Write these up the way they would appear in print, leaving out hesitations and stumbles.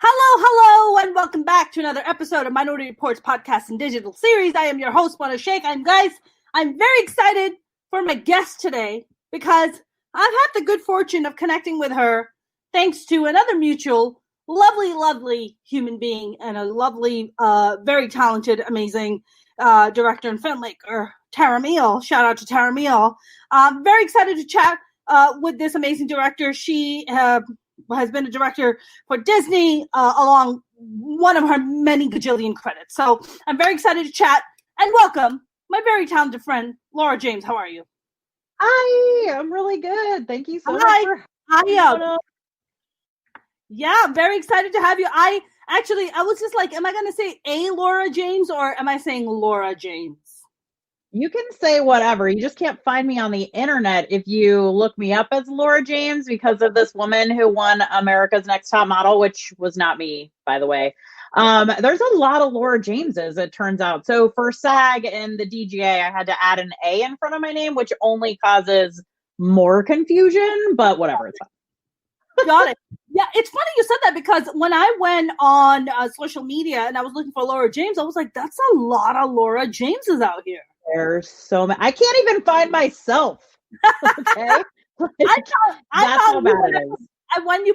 Hello, and welcome back to another episode of Minority Reportz podcast and digital series. I am your host, Mona Sheikh. I'm very excited for my guest today because I've had the good fortune of connecting with her thanks to another mutual, lovely human being and a lovely, very talented, amazing director and filmmaker, Tara Meal. Shout out to Tara Meal. I'm very excited to chat with this amazing director. She has been a director for Disney along one of her many gajillion credits. So I'm very excited to chat and welcome my very talented friend, Laura James. How are you? Hi, I'm really good. Thank you so much for having me. Yeah, I'm very excited to have you. I was just like, am I going to say a Laura James or am I saying Laura James? You can say whatever. You just can't find me on the internet if you look me up as Laura James because of this woman who won America's Next Top Model, which was not me, by the way. There's a lot of Laura Jameses, it turns out. So for SAG and the DGA, I had to add an A in front of my name, which only causes more confusion, but whatever, it's fine. Got it. Yeah, it's funny you said that because when I went on social media and I was looking for Laura James, I was like, that's a lot of Laura Jameses out here. There's so many. I can't even find myself. Okay, that's how bad it is.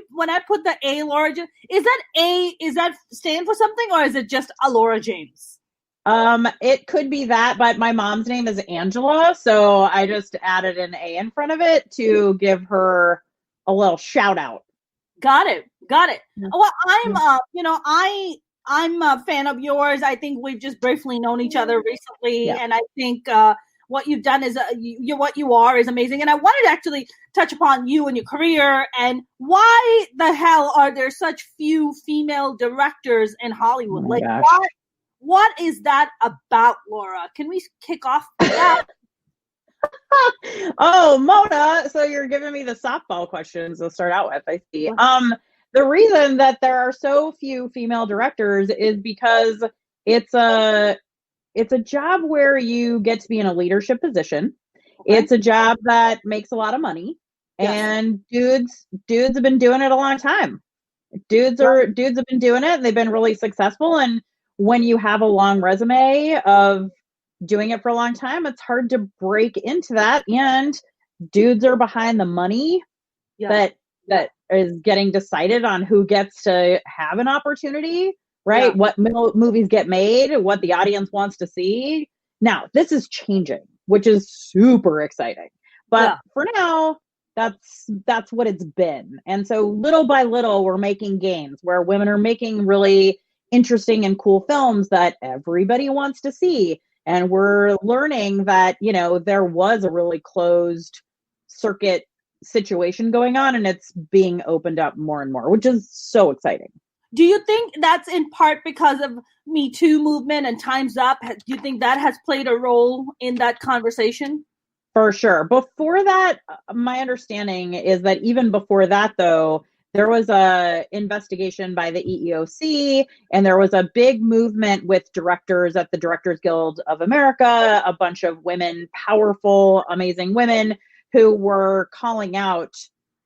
When I put the A Laura James, is that stand for something or is it just a Laura James? It could be that, but my mom's name is Angela, so I just added an A in front of it to give her a little shout out. Got it. Well, I'm a fan of yours. I think we've just briefly known each other recently. Yeah. And I think what you've done is what you are is amazing. And I wanted to actually touch upon you and your career and why the hell are there such few female directors in Hollywood? What is that about, Laura? Can we kick off with that? Oh, Mona, so you're giving me the softball questions to start out with, I see. The reason that there are so few female directors is because it's a job where you get to be in a leadership position. Okay. It's a job that makes a lot of money, and dudes have been doing it a long time. Dudes have been doing it, and they've been really successful. And when you have a long resume of doing it for a long time, it's hard to break into that. And dudes are behind the money that is getting decided on who gets to have an opportunity, right? Yeah. What movies get made, what the audience wants to see. Now, this is changing, which is super exciting. But for now, that's what it's been. And so little by little, we're making gains where women are making really interesting and cool films that everybody wants to see. And we're learning that, there was a really closed circuit situation going on, and it's being opened up more and more, which is so exciting. Do you think that's in part because of Me Too movement and Time's Up? Do you think that has played a role in that conversation? For sure. Before that, my understanding is that even before that, though, there was a investigation by the EEOC, and there was a big movement with directors at the Directors Guild of America, a bunch of women, powerful, amazing women who were calling out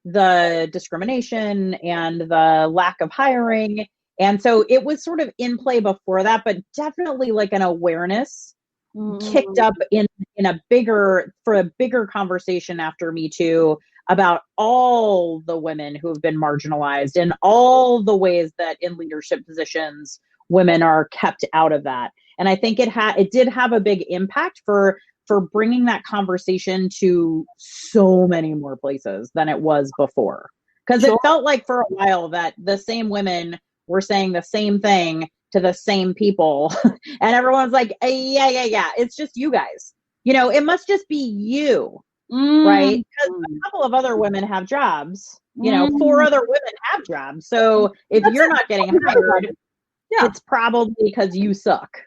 the discrimination and the lack of hiring. And so it was sort of in play before that, but definitely like an awareness kicked up in a bigger conversation after Me Too about all the women who have been marginalized and all the ways that in leadership positions, women are kept out of that. And I think it did have a big impact for bringing that conversation to so many more places than it was before. Because it felt like for a while that the same women were saying the same thing to the same people. And everyone's like, yeah, it's just you guys. It must just be you, right? Because a couple of other women have jobs. 4 other women have jobs. So if you're not getting hired, it's probably because you suck.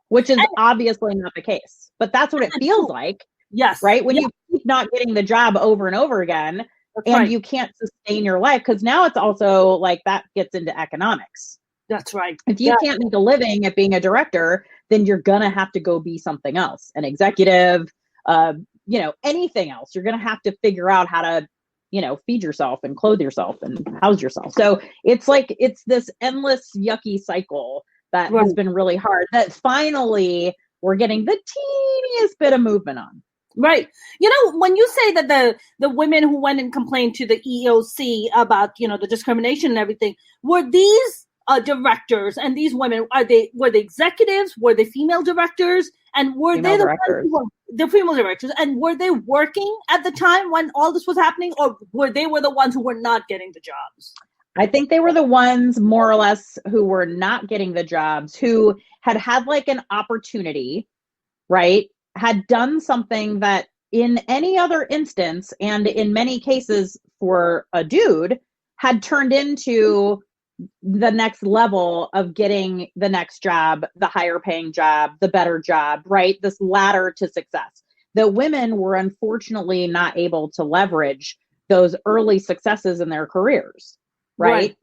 Which is obviously not the case, but that's what it feels like. Yes. Right? When you keep not getting the job over and over again, you can't sustain your life, because now it's also like that gets into economics. That's right. If you can't make a living at being a director, then you're going to have to go be something else, an executive, anything else. You're going to have to figure out how to, feed yourself and clothe yourself and house yourself. So it's like, it's this endless yucky cycle that has been really hard, that finally we're getting the teeniest bit of movement on. Right. When you say that the women who went and complained to the EEOC about, the discrimination and everything, were these directors and these women, were they executives? Were they female directors? And were they the female directors? And were they working at the time when all this was happening, or were the ones who were not getting the jobs? I think they were the ones more or less who were not getting the jobs, who had like an opportunity, right? Had done something that in any other instance, and in many cases for a dude, had turned into the next level of getting the next job, the higher paying job, the better job, right? This ladder to success. The women were unfortunately not able to leverage those early successes in their careers, right?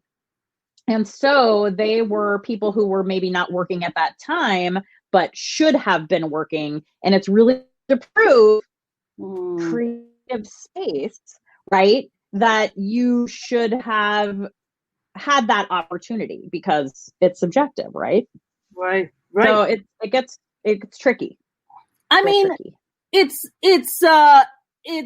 And so they were people who were maybe not working at that time, but should have been working. And it's really to prove creative space, right? That you should have had that opportunity, because it's subjective, right? Right. So it gets tricky. I mean, it's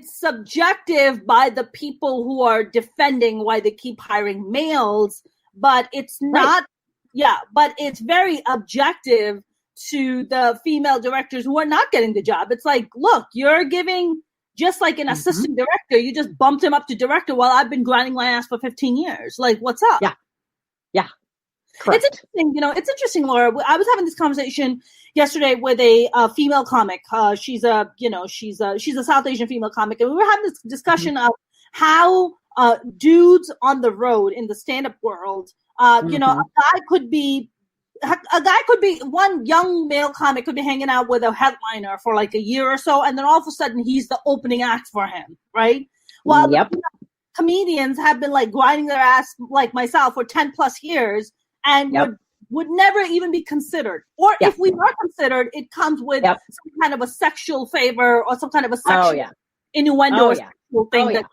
subjective by the people who are defending why they keep hiring males, but it's not. Yeah, but it's very objective to the female directors who are not getting the job. It's like, look, you're giving, just like an assistant director, you just bumped him up to director while I've been grinding my ass for 15 years. Like, what's up? Yeah. Correct. It's interesting, Laura. I was having this conversation yesterday with a female comic. She's a South Asian female comic, and we were having this discussion of how dudes on the road in the stand-up world, a guy could be, one young male comic could be hanging out with a headliner for like a year or so, and then all of a sudden he's the opening act for him, right? While comedians have been like grinding their ass, like myself, for 10 plus years, and would never even be considered. Or if we are considered, it comes with some kind of a sexual favor or some kind of a sexual innuendo or sexual thing.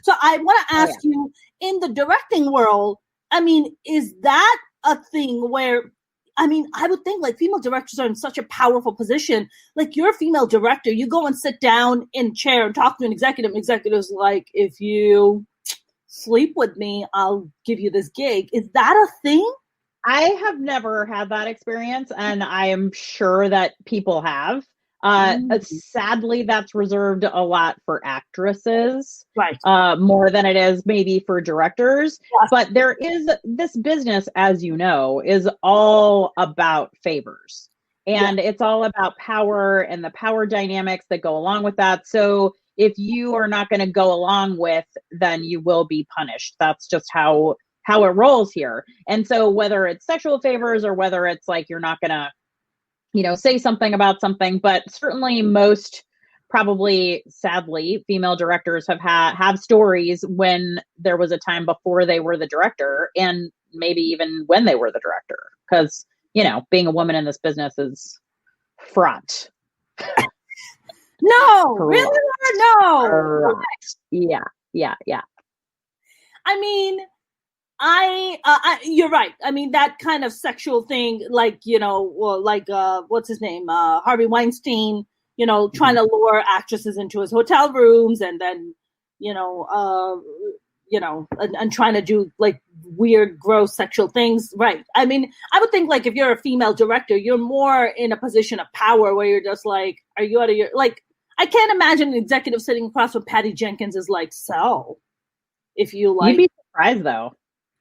So I want to ask you, in the directing world, I mean, is that a thing where, I mean, I would think like female directors are in such a powerful position. Like, you're a female director, you go and sit down in a chair and talk to an executive. Executive's like, if you sleep with me, I'll give you this gig. Is that a thing? I have never had that experience, and I am sure that people have. Sadly, that's reserved a lot for actresses, right? More than it is maybe for directors. Yes. But there is, this business, as you know, is all about favors, and it's all about power and the power dynamics that go along with that. So if you are not going to go along with, then you will be punished. That's just how it rolls here. And so whether it's sexual favors or whether it's like, you're not going to, say something about something, but certainly most, probably sadly, female directors have stories when there was a time before they were the director, and maybe even when they were the director, because, being a woman in this business is fraught. No, really? No. Yeah. I mean, you're right. I mean, that kind of sexual thing, like, what's his name? Harvey Weinstein, trying to lure actresses into his hotel rooms, and then, and trying to do like weird, gross sexual things. Right. I mean, I would think like if you're a female director, you're more in a position of power where you're just like, are you out of your, like, I can't imagine an executive sitting across with Patty Jenkins is like, so if you like. You'd be surprised though.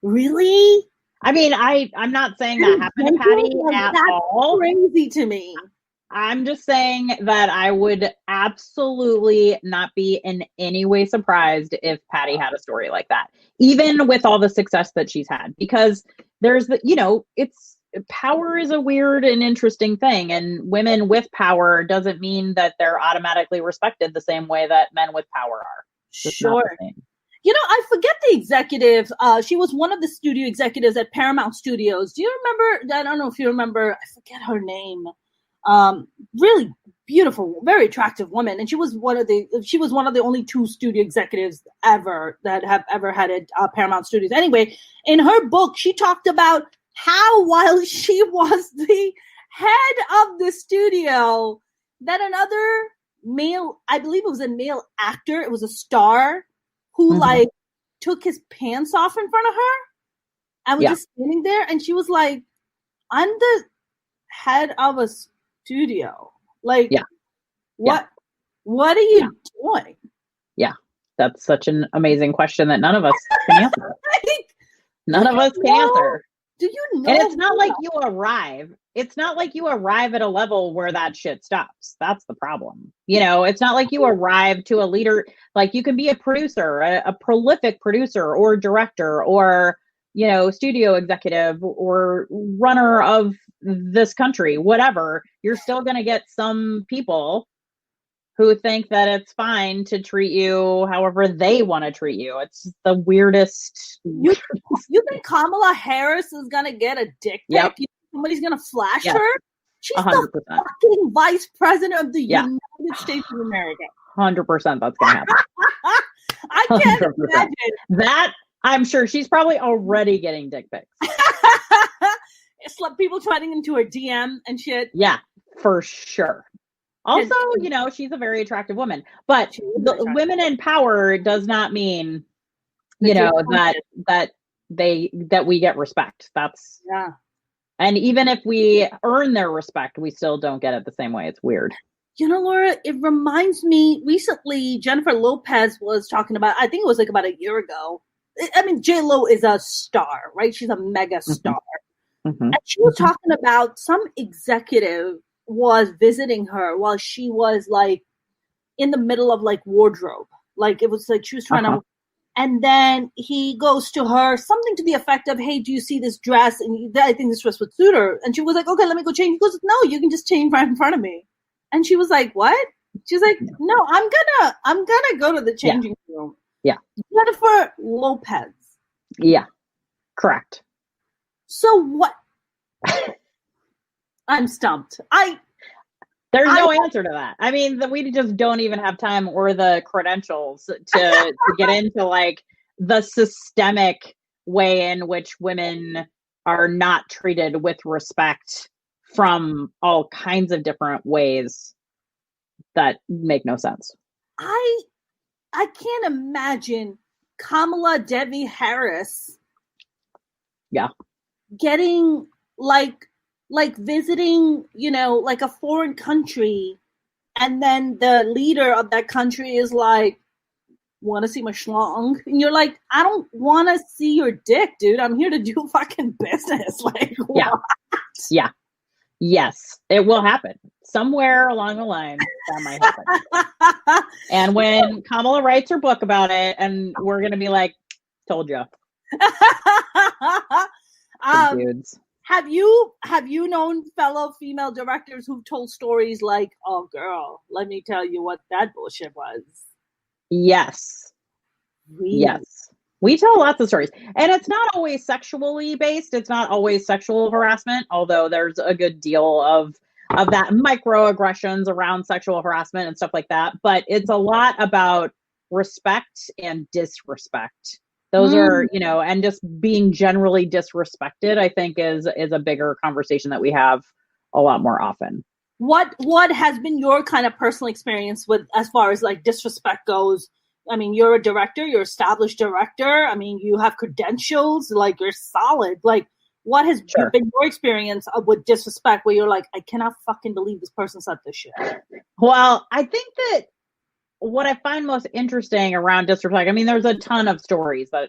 Really? I mean, I'm not saying that happened to Patty at all. Crazy to me. I'm just saying that I would absolutely not be in any way surprised if Patty had a story like that, even with all the success that she's had, because there's it's power is a weird and interesting thing, and women with power doesn't mean that they're automatically respected the same way that men with power are. Sure. I forget the executive. She was one of the studio executives at Paramount Studios. Do you remember? I don't know if you remember. I forget her name. Really beautiful, very attractive woman, and she was one of the only 2 studio executives ever that have ever had a Paramount Studios. Anyway, in her book, she talked about how while she was the head of the studio, that another male, I believe it was a male actor, it was a star, who like took his pants off in front of her and was just standing there, and she was like, I'm the head of a studio. Like, what are you doing? Yeah, that's such an amazing question that none of us can answer. None of us can answer. Do you know? And it's not like you arrive. It's not like you arrive at a level where that shit stops. That's the problem. You know, it's not like you arrive to a leader. Like, you can be a producer, a prolific producer or director or, you know, studio executive or runner of this country, whatever. You're still going to get some people who think that it's fine to treat you however they want to treat you. It's the weirdest. You think Kamala Harris is going to get a dick pic? Yep. You think somebody's going to flash her? She's 100%. the fucking vice president of the United States of America. 100% that's going to happen. I can't 100%. imagine. That, I'm sure she's probably already getting dick pics. It's like people trying into her DM and shit. Yeah, for sure. Also, you know, she's a very attractive woman, but women in power does not mean, you know, that we get respect. That's and even if we earn their respect, we still don't get it the same way. It's weird. You know, Laura, it reminds me, recently Jennifer Lopez was talking about, I think it was like about a year ago. I mean, J-Lo is a star, right? She's a mega star. And she was talking about some executive was visiting her while she was like in the middle of like wardrobe. Like, it was like she was trying to, and then he goes to her, something to the effect of, hey, do you see this dress? And I think this dress would suit her. And she was like, okay, let me go change. He goes, no, you can just change right in front of me. And she was like, what? She's like, no, I'm gonna go to the changing room. Yeah. Jennifer Lopez. Yeah. Correct. So what? I'm stumped. There's no answer to that. I mean, we just don't even have time or the credentials to get into like the systemic way in which women are not treated with respect from all kinds of different ways that make no sense. I can't imagine Kamala Devi Harris getting like visiting, you know, like a foreign country, and then the leader of that country is like, want to see my schlong? And you're like, I don't want to see your dick, dude. I'm here to do fucking business. Like, what? Yeah. Yes, it will happen. Somewhere along the line, that might happen. And when Kamala writes her book about it, and we're going to be like, told you. Dudes. Have you known fellow female directors who've told stories like, oh girl, let me tell you what that bullshit was? Yes. Really? Yes. We tell lots of stories. And it's not always sexually based. It's not always sexual harassment, although there's a good deal of that microaggressions around sexual harassment and stuff like that. But it's a lot about respect and disrespect. Those are, you know, and just being generally disrespected, I think is a bigger conversation that we have a lot more often. What has been your kind of personal experience with, as far as like disrespect goes? I mean, you're a director, you're an established director. I mean, you have credentials, like you're solid. Like, what has been your experience with disrespect where you're like, I cannot fucking believe this person said this shit? Well, I think that what I find most interesting around disrespect, I mean, there's a ton of stories that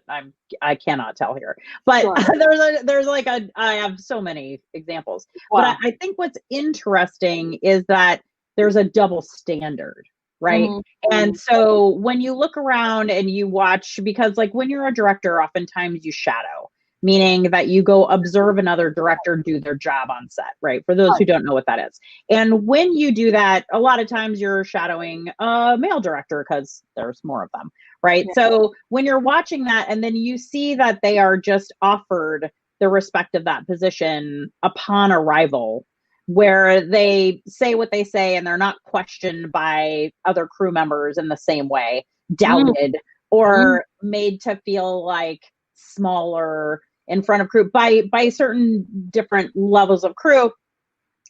I cannot tell here, but I have so many examples. Wow. But I think what's interesting is that there's a double standard, right? And so when you look around and you watch, because like when you're a director, oftentimes you shadow, meaning that you go observe another director do their job on set, right? For those who don't know what that is. And when you do that, a lot of times you're shadowing a male director because there's more of them, right? Yeah. So when you're watching that and then you see that they are just offered the respect of that position upon arrival, where they say what they say and they're not questioned by other crew members in the same way, doubted or made to feel like smaller in front of crew by certain different levels of crew.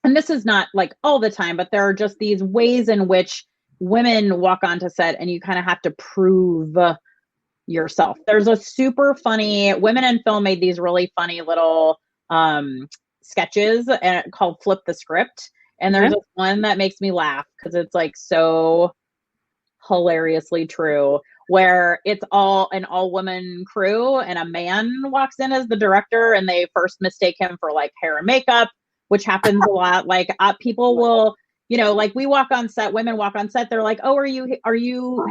And this is not like all the time, but there are just these ways in which women walk onto set and you kind of have to prove yourself. There's a super funny, Women in Film made these really funny little sketches called Flip the Script. And there's this one that makes me laugh because it's like so hilariously true, where it's an all woman crew and a man walks in as the director and they first mistake him for like hair and makeup, which happens a lot. Like people will, you know, like we walk on set, women walk on set, they're like, oh, are you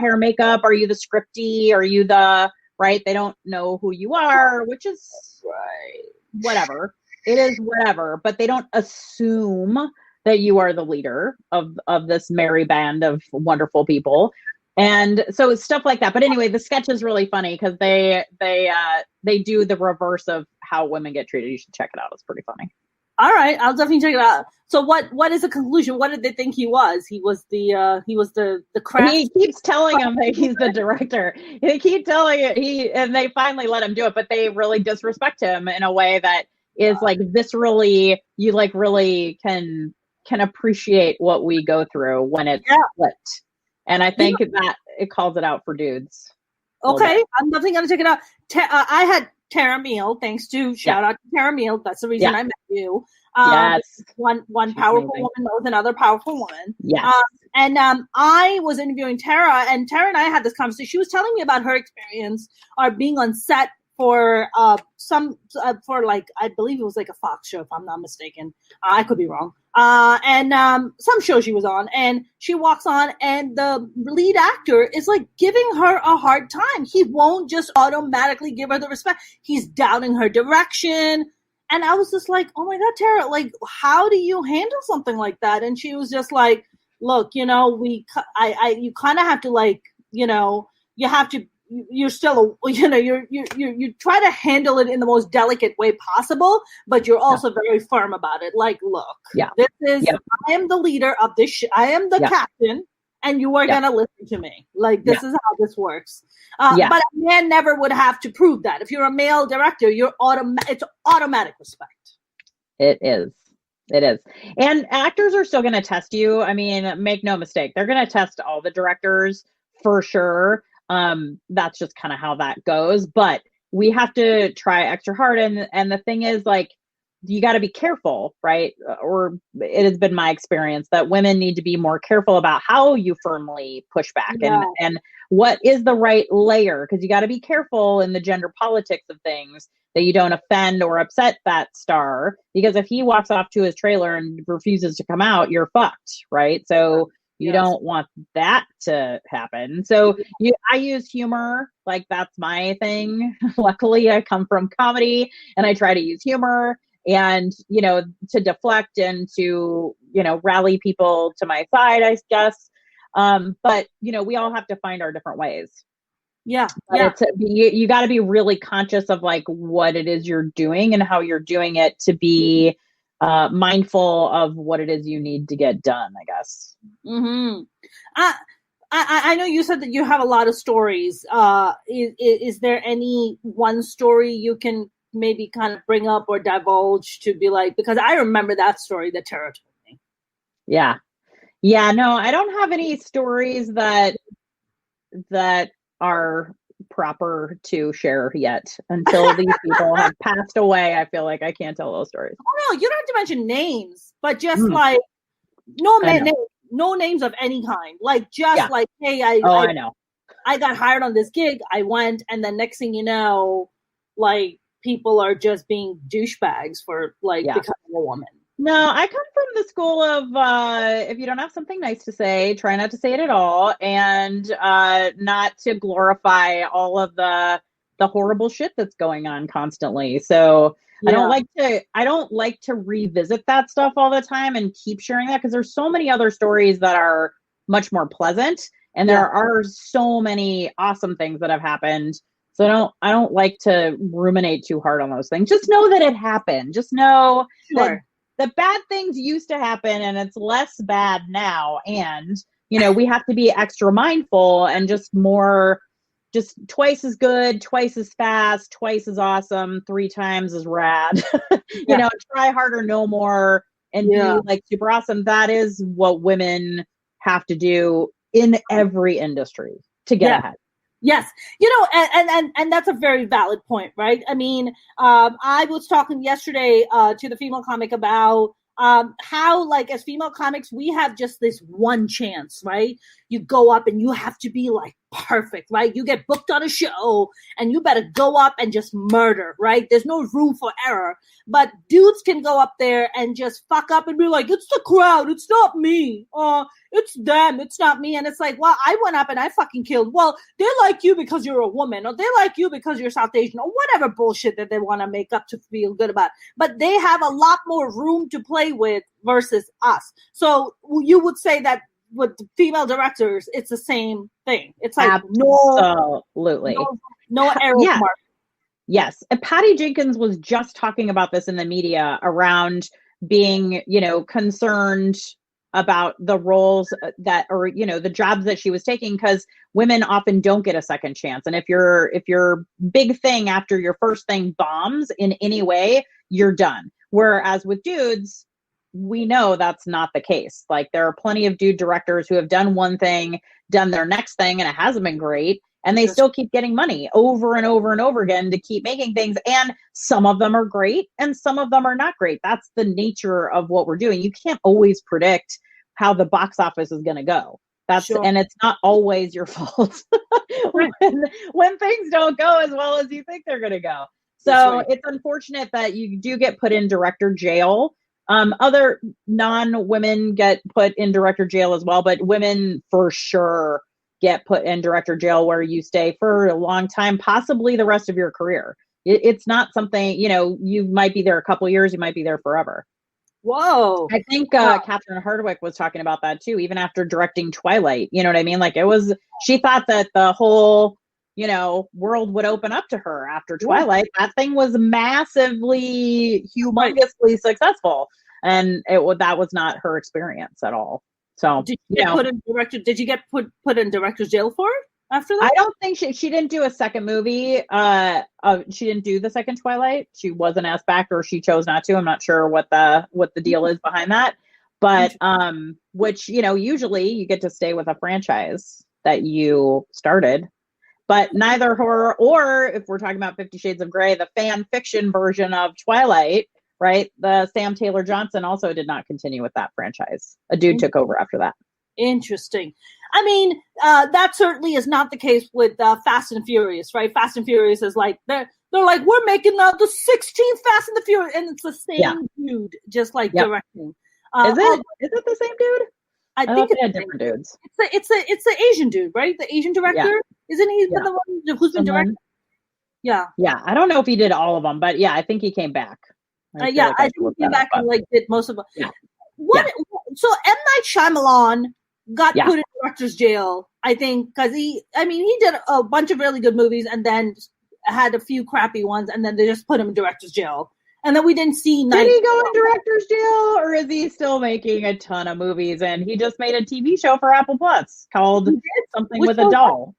hair and makeup? Are you the scripty? Are you the, right? They don't know who you are, which is whatever. It is whatever, but they don't assume that you are the leader of this merry band of wonderful people. And so it's stuff like that. But anyway, the sketch is really funny because they do the reverse of how women get treated. You should check it out. It's pretty funny. All right, I'll definitely check it out. So what is the conclusion? What did they think he was? He was the craft. He keeps telling him that he's the director. They keep telling it and they finally let him do it, but they really disrespect him in a way that is like viscerally, you like really can appreciate what we go through when it's flipped. And I think that it calls it out for dudes. Okay, I'm definitely gonna check it out. I had Tara Meal, thanks to shout out to Tara Meal. That's the reason I met you. Yes. One powerful woman knows another powerful woman. Yes. And I was interviewing Tara, and Tara and I had this conversation. She was telling me about her experience being on set for for like, I believe it was like a Fox show, if I'm not mistaken. I could be wrong. And some show she was on, and she walks on, and the lead actor is like giving her a hard time. He won't just automatically give her the respect. He's doubting her direction. And I was just like, oh my God, Tara, like, how do you handle something like that? And she was just like, look, you know, you kind of have to, like, you know, you have to, you're still, you know, you try to handle it in the most delicate way possible, but you're also very firm about it. Like, look, this is, I am the leader of this, I am the captain, and you are going to listen to me. Like, this is how this works. But a man never would have to prove that. If you're a male director, it's automatic respect. It is. And actors are still going to test you. I mean, make no mistake. They're going to test all the directors for sure. That's just kind of how that goes. But we have to try extra hard. And the thing is, like, you got to be careful, right? Or it has been my experience that women need to be more careful about how you firmly push back and what is the right layer, because you got to be careful in the gender politics of things that you don't offend or upset that star, because if he walks off to his trailer and refuses to come out, you're fucked, right? So you don't want that to happen. So I use humor, like that's my thing. Luckily, I come from comedy and I try to use humor and, you know, to deflect and to, you know, rally people to my side, I guess. But, you know, we all have to find our different ways. You got to be really conscious of like what it is you're doing and how you're doing it to be mindful of what it is you need to get done, I guess. Mm-hmm. I know you said that you have a lot of stories. Is there any one story you can maybe kind of bring up or divulge to be like, because I remember that story that Tara told me. Yeah, no, I don't have any stories that are proper to share yet until these people have passed away. I feel like I can't tell those stories. Oh no, you don't have to mention names, but just like no names of any kind. Like just like, hey, I know I got hired on this gig. I went, and then next thing you know, like people are just being douchebags for like becoming a woman. No, I come from the school of if you don't have something nice to say, try not to say it at all, and not to glorify all of the horrible shit that's going on constantly. So I don't like to revisit that stuff all the time and keep sharing that, because there's so many other stories that are much more pleasant, and there are so many awesome things that have happened. So I don't like to ruminate too hard on those things. Just know that it happened. Just know that the bad things used to happen and it's less bad now. And, you know, we have to be extra mindful and just twice as good, twice as fast, twice as awesome, 3 times as rad. You know, try harder, no more, and be like super awesome. That is what women have to do in every industry to get ahead. Yes. You know, and that's a very valid point, right? I mean, I was talking yesterday to the female comic about how, like, as female comics, we have just this one chance, right? You go up and you have to be like perfect, right? You get booked on a show and you better go up and just murder, right? There's no room for error. But dudes can go up there and just fuck up and be like, it's the crowd, it's not me. It's them, it's not me. And it's like, well, I went up and I fucking killed. Well, they like you because you're a woman, or they like you because you're South Asian, or whatever bullshit that they want to make up to feel good about. But they have a lot more room to play with versus us. So you would say that with the female directors, it's the same thing. It's like absolutely no error mark. Yes. Patty Jenkins was just talking about this in the media around being, you know, concerned about the roles that, or, you know, the jobs that she was taking, because women often don't get a second chance. And if your big thing after your first thing bombs in any way, you're done. Whereas with dudes, we know that's not the case. Like, there are plenty of dude directors who have done one thing, done their next thing, and it hasn't been great. And they still keep getting money over and over and over again to keep making things. And some of them are great and some of them are not great. That's the nature of what we're doing. You can't always predict how the box office is going to go. And it's not always your fault when things don't go as well as you think they're going to go. So it's unfortunate that you do get put in director jail. Other non-women get put in director jail as well, but women for sure get put in director jail, where you stay for a long time, possibly the rest of your career. It's not something, you know, you might be there a couple of years, you might be there forever. Whoa. I think Catherine Hardwicke was talking about that too, even after directing Twilight. You know what I mean? Like, she thought that the whole, you know, world would open up to her after Twilight. That thing was massively, humongously successful. And that was not her experience at all. So did you get put in director's jail for it after that? I don't think she didn't do a second movie. She didn't do the second Twilight. She wasn't asked back, or she chose not to. I'm not sure what the deal is behind that. But which, you know, usually you get to stay with a franchise that you started. But neither her, or if we're talking about 50 Shades of Grey, the fan fiction version of Twilight, right? The Sam Taylor Johnson also did not continue with that franchise. A dude took over after that. Interesting. I mean, that certainly is not the case with Fast and Furious, right? Fast and Furious is like, they're like, we're making the 16th Fast and the Furious, and it's the same dude, just like directing. Is it the same dude? I think it's different dudes. It's the Asian dude, right? The Asian director, isn't he the one who's been directing? Yeah. Yeah, I don't know if he did all of them, but yeah, I think he came back. I think he came back and like did most of them. Yeah. So M. Night Shyamalan got put in director's jail, I think, because he did a bunch of really good movies and then had a few crappy ones, and then they just put him in director's jail. And then we didn't see. Did he go in director's jail, or is he still making a ton of movies? And he just made a TV show for Apple Plus called something with a doll.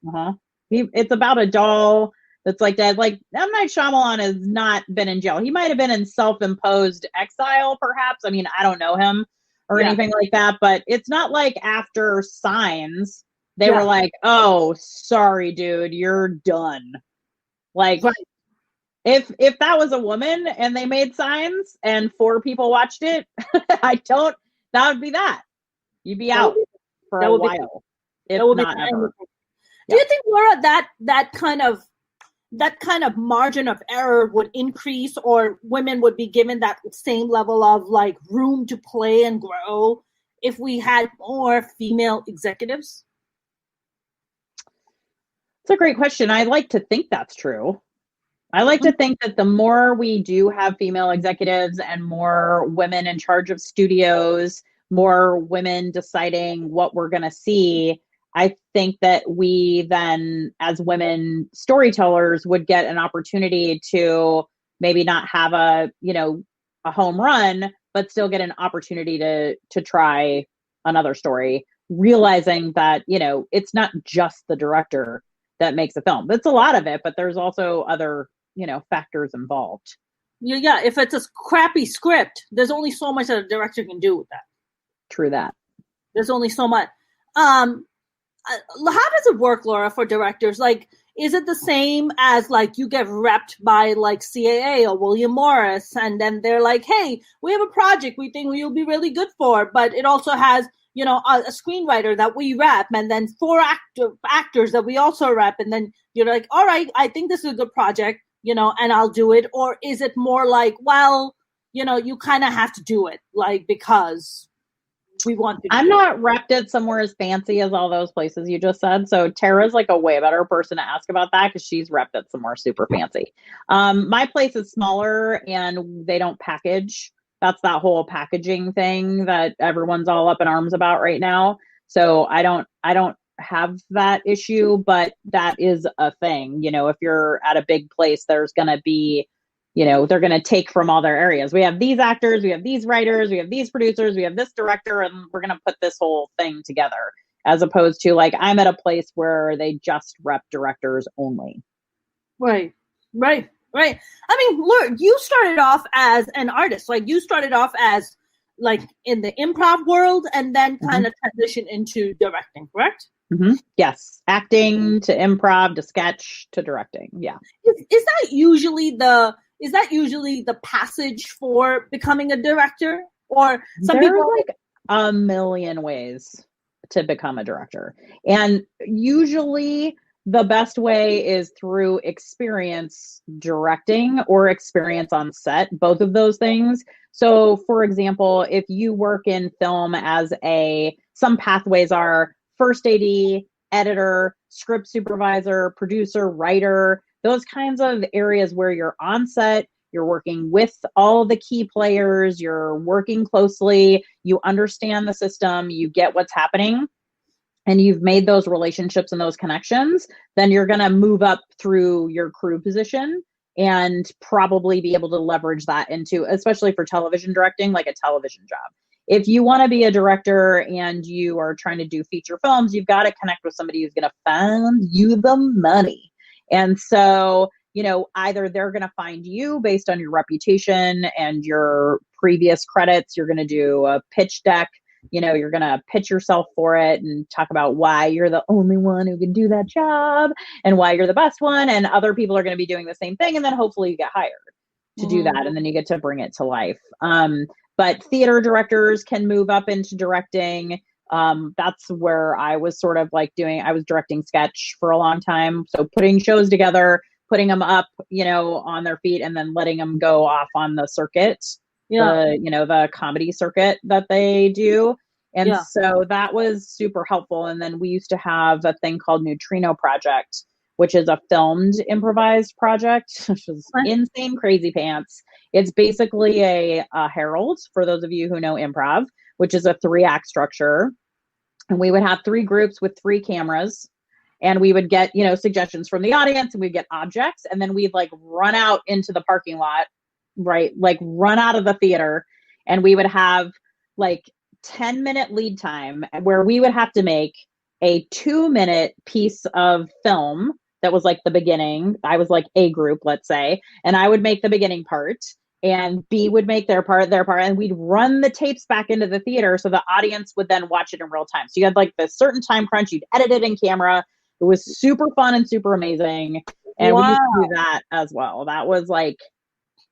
It's about a doll that's like that. Like, M. Night Shyamalan has not been in jail. He might have been in self-imposed exile, perhaps. I mean, I don't know him or anything like that, but it's not like after Signs, they were like, oh, sorry, dude, you're done. Like, if that was a woman and they made Signs and 4 people watched it, that would be that. You'd be out for a while. If not ever. Do you think, Laura, that kind of margin of error would increase, or women would be given that same level of like room to play and grow if we had more female executives? It's a great question. I like to think that's true. I like to think that the more we do have female executives and more women in charge of studios, more women deciding what we're going to see, I think that we then, as women storytellers, would get an opportunity to maybe not have a home run, but still get an opportunity to try another story, realizing that, you know, it's not just the director that makes a film. That's a lot of it, but there's also other, you know, factors involved. Yeah, if it's a crappy script, there's only so much that a director can do with that. True that. There's only so much. How does it work, Laura, for directors? Like, is it the same as like you get repped by like CAA or William Morris, and then they're like, hey, we have a project we think you'll be really good for, but it also has, you know, a screenwriter that we rep, and then 4 actors that we also rep, and then you're like, all right, I think this is a good project, you know, and I'll do it? Or is it more like, well, you know, you kind of have to do it, like, because we want to. I'm not repped at somewhere as fancy as all those places you just said. So Tara's like a way better person to ask about that because she's repped at somewhere super fancy. My place is smaller and they don't package. That's that whole packaging thing that everyone's all up in arms about right now. So I don't have that issue, but that is a thing. You know, if you're at a big place, there's going to be, you know, they're going to take from all their areas. We have these actors, we have these writers, we have these producers, we have this director, and we're going to put this whole thing together, as opposed to like, I'm at a place where they just rep directors only. Right. I mean, Laura, you started off as an artist. Like, you started off as like in the improv world and then kind of transitioned into directing, correct? Yes. Acting to improv to sketch to directing. Yeah. Is that usually the passage for becoming a director? Or some There people are like a million ways to become a director. And usually the best way is through experience directing or experience on set, both of those things. So for example, if you work in film as some pathways are first AD, editor, script supervisor, producer, writer, those kinds of areas where you're on set, you're working with all the key players, you're working closely, you understand the system, you get what's happening, and you've made those relationships and those connections, then you're going to move up through your crew position and probably be able to leverage that into, especially for television directing, like a television job. If you want to be a director and you are trying to do feature films, you've got to connect with somebody who's going to fund you the money. And so, you know, either they're going to find you based on your reputation and your previous credits. You're going to do a pitch deck. You know, you're going to pitch yourself for it and talk about why you're the only one who can do that job and why you're the best one. And other people are going to be doing the same thing. And then hopefully you get hired to do that. And then you get to bring it to life. But theater directors can move up into directing. That's where I was sort of like I was directing sketch for a long time. So putting shows together, putting them up, you know, on their feet and then letting them go off on the circuit. The comedy circuit that they do. And so that was super helpful. And then we used to have a thing called Neutrino Project, which is a filmed improvised project, which is insane crazy pants. It's basically a Herald, for those of you who know improv, which is a 3-act structure. And we would have 3 groups with 3 cameras. And we would get, you know, suggestions from the audience, and we'd get objects. And then we'd like run out into the parking lot, right? Like run out of the theater, and we would have like 10-minute lead time where we would have to make a 2-minute piece of film that was like the beginning. I was like A group, let's say, and I would make the beginning part and B would make their part, and we'd run the tapes back into the theater so the audience would then watch it in real time. So you had like this certain time crunch, you'd edit it in camera. It was super fun and super amazing. And we used to do that as well. That was like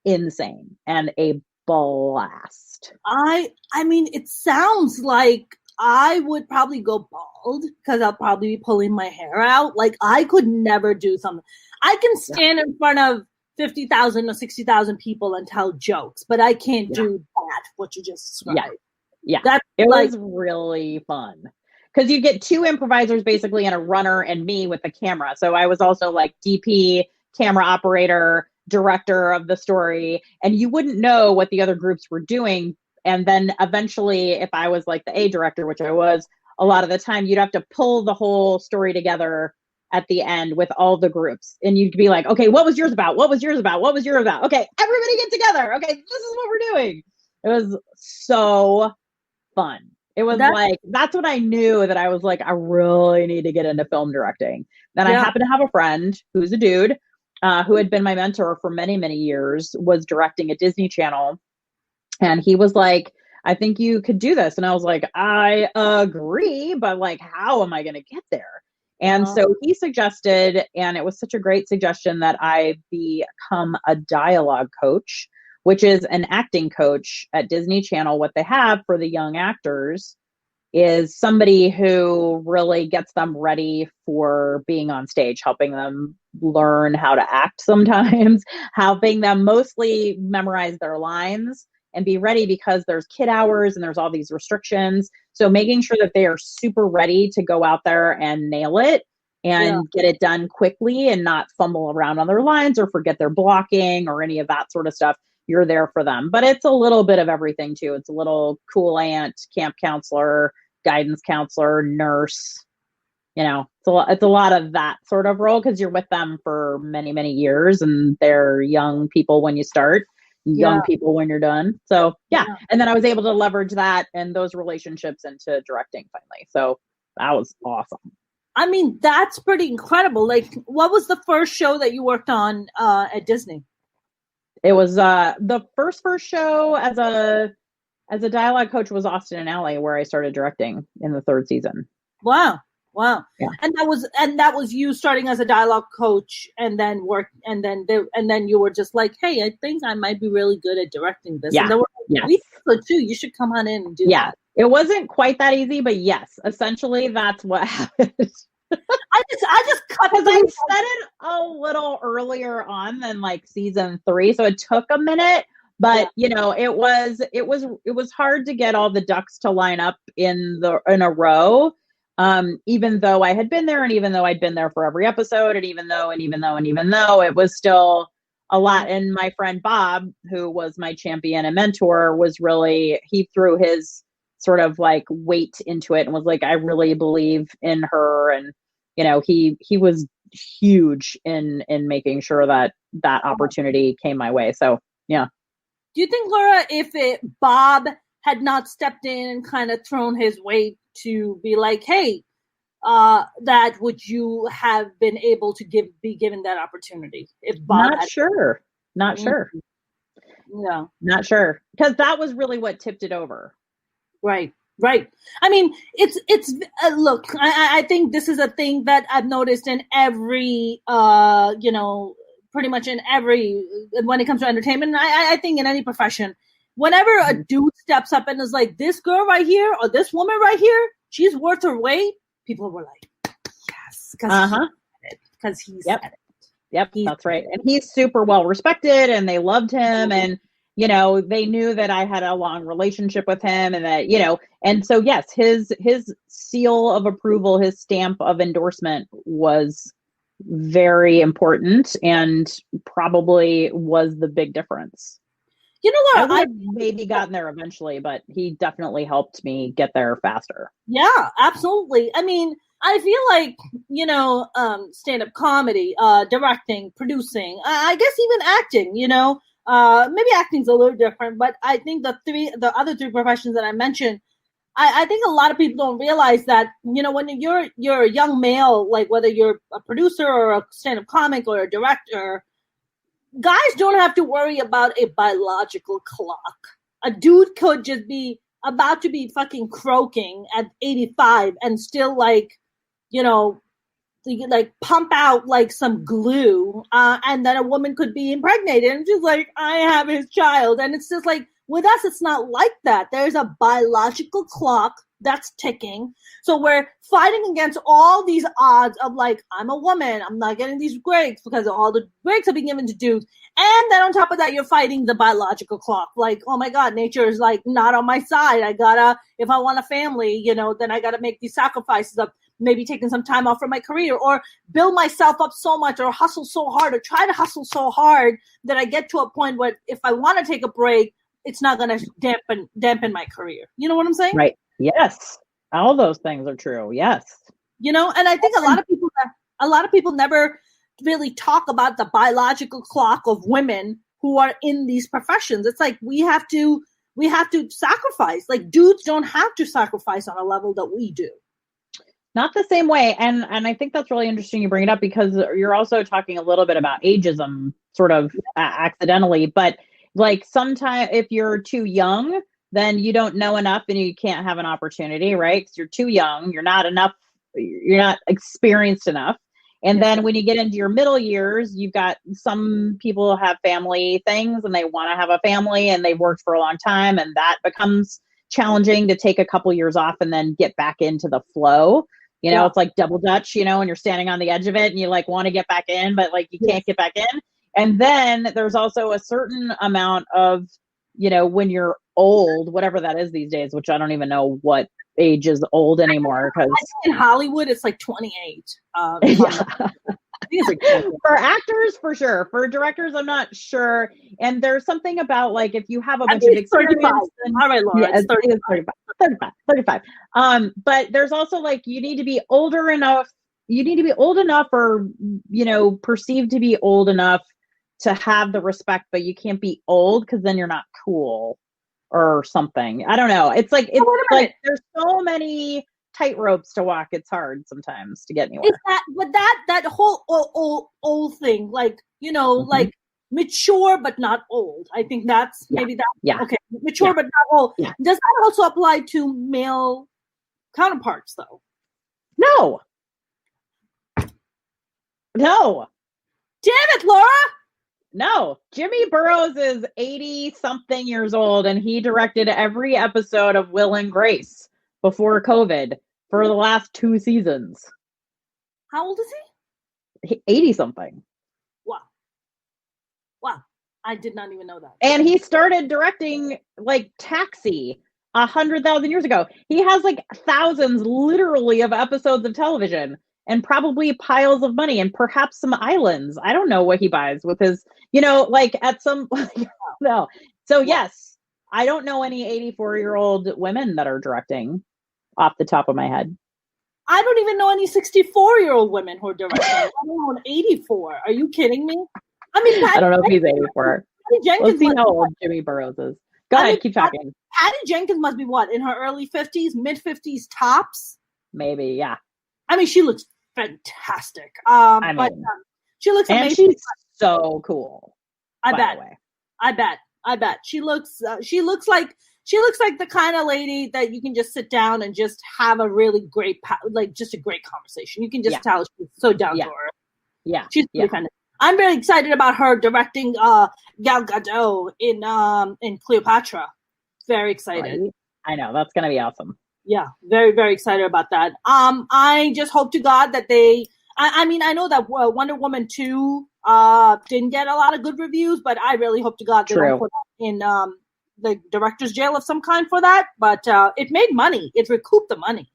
insane and a blast. I mean, it sounds like I would probably go bald because I'll probably be pulling my hair out. Like, I could never do something. I can stand in front of 50,000 or 60,000 people and tell jokes, but I can't do that, what you just described. Yeah. It was really fun. Because you get 2 improvisers basically and a runner and me with the camera. So I was also like DP, camera operator, director of the story, and you wouldn't know what the other groups were doing. And then eventually, if I was like the A director, which I was a lot of the time, you'd have to pull the whole story together at the end with all the groups. And you'd be like, okay, what was yours about? What was yours about? What was yours about? Okay, everybody get together. Okay, this is what we're doing. It was so fun. It was that's what I knew, that I was like, I really need to get into film directing. Then I happened to have a friend who's a dude who had been my mentor for many, many years, was directing at Disney Channel. And he was like, I think you could do this. And I was like, I agree, but like, how am I going to get there? And so he suggested, and it was such a great suggestion, that I become a dialogue coach, which is an acting coach at Disney Channel. What they have for the young actors is somebody who really gets them ready for being on stage, helping them learn how to act sometimes, helping them mostly memorize their lines and be ready, because there's kid hours and there's all these restrictions. So making sure that they are super ready to go out there and nail it and get it done quickly and not fumble around on their lines or forget their blocking or any of that sort of stuff. You're there for them. But it's a little bit of everything too. It's a little cool aunt, camp counselor, guidance counselor, nurse. It's a lot of that sort of role, because you're with them for many, many years, and they're young people when you start, young people when you're done. So and then I was able to leverage that and those relationships into directing finally. So that was awesome. I mean, that's pretty incredible. Like, what was the first show that you worked on at Disney? It was the first show as a dialogue coach was Austin and Ally, where I started directing in the third season. Wow. Yeah. And that was you starting as a dialogue coach, and then you were just like, hey, I think I might be really good at directing this. Yeah. And they were like, we think so too. You should come on in and do that. It wasn't quite that easy, but yes, essentially that's what happened. I just cut, because I said it a little earlier on than like season 3, so it took a minute. But it was hard to get all the ducks to line up in a row. Even though I had been there, and even though I'd been there for every episode, and even though it was still a lot. And my friend Bob, who was my champion and mentor, he threw his sort of like weight into it and was like, I really believe in her. And, he was huge in making sure that opportunity came my way. So, yeah. Do you think, Laura, if Bob had not stepped in and kind of thrown his weight to be like, hey, that would you have been able to be given that opportunity? If Bob Not sure. Yeah. Not sure. Because that was really what tipped it over. Right. I mean, it's look, I think this is a thing that I've noticed in every, pretty much in every, when it comes to entertainment. I think in any profession, whenever a dude steps up and is like, this girl right here or this woman right here, she's worth her weight, people were like, yes, because he said it. Yep, that's right. And he's super well respected, and they loved him, and they knew that I had a long relationship with him, and that and so yes, his seal of approval, his stamp of endorsement was very important, and probably was the big difference. Laura, I would have maybe gotten there eventually, but he definitely helped me get there faster. Yeah, absolutely. I mean, I feel like, stand-up comedy, directing, producing, I guess even acting, maybe acting's a little different, but I think the other 3 professions that I mentioned, I think a lot of people don't realize that, when you're a young male, like whether you're a producer or a stand-up comic or a director, guys don't have to worry about a biological clock. A dude could just be about to be fucking croaking at 85 and still like pump out like some glue, and then a woman could be impregnated and just like, I have his child. And it's just like, with us, it's not like that. There's a biological clock that's ticking. So we're fighting against all these odds of like, I'm a woman, I'm not getting these breaks because all the breaks are being given to dudes. And then on top of that, you're fighting the biological clock. Like, oh my God, nature is like not on my side. If I want a family, then I gotta make these sacrifices of maybe taking some time off from my career, or build myself up so much, or hustle so hard, or try to hustle so hard that I get to a point where if I want to take a break, it's not going to dampen my career. You know what I'm saying? Right. Yes. All those things are true. Yes. And I think a lot of people never really talk about the biological clock of women who are in these professions. It's like we have to we have to sacrifice. Like dudes don't have to sacrifice on a level that we do. Not the same way. And I think that's really interesting you bring it up, because you're also talking a little bit about ageism sort of accidentally. But like sometimes if you're too young, then you don't know enough and you can't have an opportunity, right? Because you're too young, you're not experienced enough. And then when you get into your middle years, you've got some people have family things and they want to have a family and they've worked for a long time, and that becomes challenging to take a couple years off and then get back into the flow. It's like double dutch, and you're standing on the edge of it and you like want to get back in, but like you can't get back in. And then there's also a certain amount of, when you're old, whatever that is these days, which I don't even know what age is old anymore. Because in Hollywood, it's like 28. For actors, for sure. For directors, I'm not sure. And there's something about like if you have a bunch of experience. 35. All right, Laura, it's 35. But there's also like you need to be older enough. You need to be old enough, or perceived to be old enough to have the respect, but you can't be old because then you're not cool or something. I don't know. It's like there's so many tight ropes to walk. It's hard sometimes to get anywhere. That whole old thing, like like mature but not old. I think that's maybe that. Okay, mature but not old. Yeah. Does that also apply to male counterparts though? No. Damn it, Laura. No, Jimmy Burrows is 80-something years old, and he directed every episode of Will and Grace before COVID for the last 2 seasons. How old is he? 80-something. Wow. I did not even know that. And he started directing, like, Taxi 100,000 years ago. He has, like, thousands, literally, of episodes of television. And probably piles of money and perhaps some islands. I don't know what he buys with his, like at some, no. So yes, I don't know any 84-year-old women that are directing off the top of my head. I don't even know any 64-year-old women who are directing. I don't know 84. Are you kidding me? I mean, I don't know if he's 84. Let's see how old Jimmy Burrows is. Go ahead, keep talking. Patty Jenkins must be what, in her early 50s, mid 50s tops? Maybe, yeah. I mean, she looks fantastic. She looks amazing. And she's so cool. I bet. She looks like the kind of lady that you can just sit down and just have a really great, just a great conversation. You can just tell she's so down to earth. Yeah, she's really kind of. I'm very excited about her directing Gal Gadot in Cleopatra. Very excited. Right. I know, that's gonna be awesome. Yeah, very, very excited about that. I just hope to God that I mean, I know that Wonder Woman 2 didn't get a lot of good reviews, but I really hope to God they don't put it in the director's jail of some kind for that. But it made money. It recouped the money.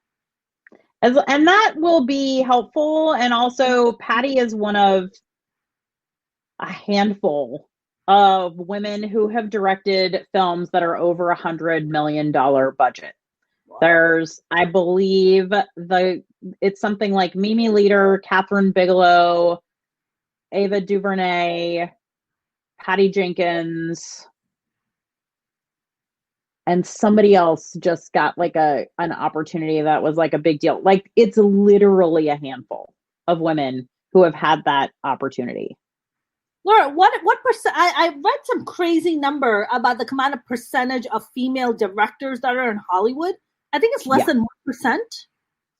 And that will be helpful. And also, Patty is one of a handful of women who have directed films that are over $100 million budget. There's, I believe, it's something like Mimi Leader, Catherine Bigelow, Ava DuVernay, Patty Jenkins, and somebody else just got like an opportunity that was like a big deal. Like it's literally a handful of women who have had that opportunity. Laura, what percent? I read some crazy number about the amount of percentage of female directors that are in Hollywood. I think it's less than 1%.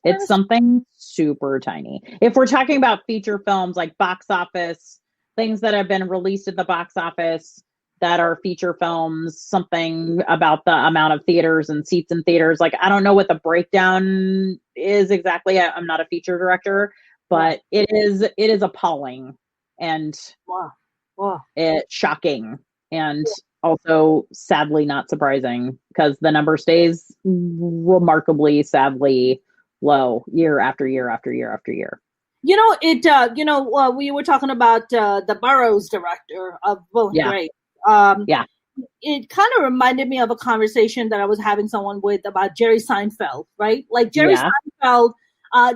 It's something super tiny. If we're talking about feature films like box office, things that have been released at the box office that are feature films, something about the amount of theaters and seats in theaters. Like, I don't know what the breakdown is exactly. I'm not a feature director, but it is appalling and it's shocking. And also sadly not surprising because the number stays remarkably sadly low year after year after year after year. We were talking about the Burrows director of Will and Grace. It kind of reminded me of a conversation that I was having someone with about Jerry Seinfeld, right? Like Jerry Seinfeld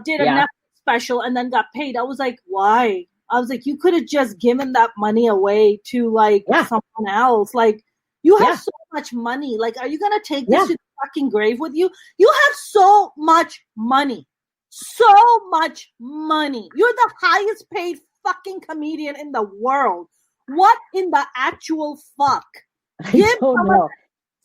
did a Netflix special and then got paid. I was like, why? I was like, you could have just given that money away to someone else. Like, You have so much money. Like, are you going to take this to the fucking grave with you? You have so much money. So much money. You're the highest paid fucking comedian in the world. What in the actual fuck? I don't know.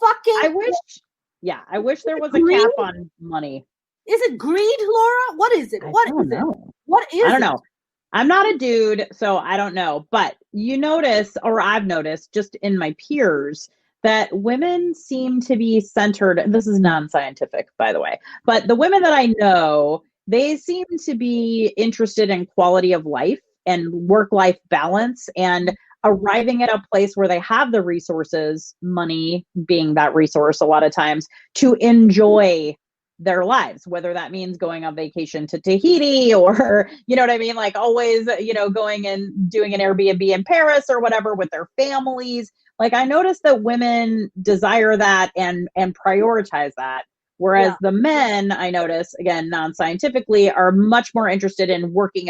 Fucking. I wish there was a cap on money. Is it greed, Laura? What is it? What is it? I don't know. I'm not a dude, so I don't know. But you notice, or I've noticed just in my peers, that women seem to be centered. This is non-scientific, by the way. But the women that I know, they seem to be interested in quality of life and work-life balance and arriving at a place where they have the resources, money being that resource a lot of times, to enjoy their lives, whether that means going on vacation to Tahiti or, you know what I mean? Like always, going and doing an Airbnb in Paris or whatever with their families. Like I noticed that women desire that and prioritize that. Whereas the men, I notice, again, non-scientifically, are much more interested in working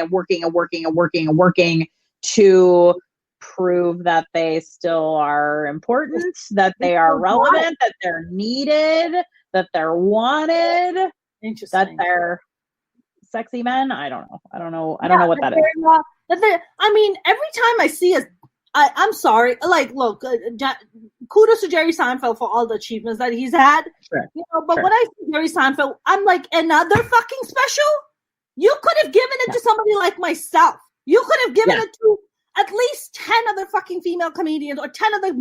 to prove that they still are important, that they are relevant, that they're needed, that they're wanted, that they're sexy men. I don't know. I don't know what that is. I mean, every time I see I'm sorry. Like, look, kudos to Jerry Seinfeld for all the achievements that he's had. Sure. But when I see Jerry Seinfeld, I'm like, another fucking special? You could have given it to somebody like myself. You could have given it to at least 10 other fucking female comedians or 10 other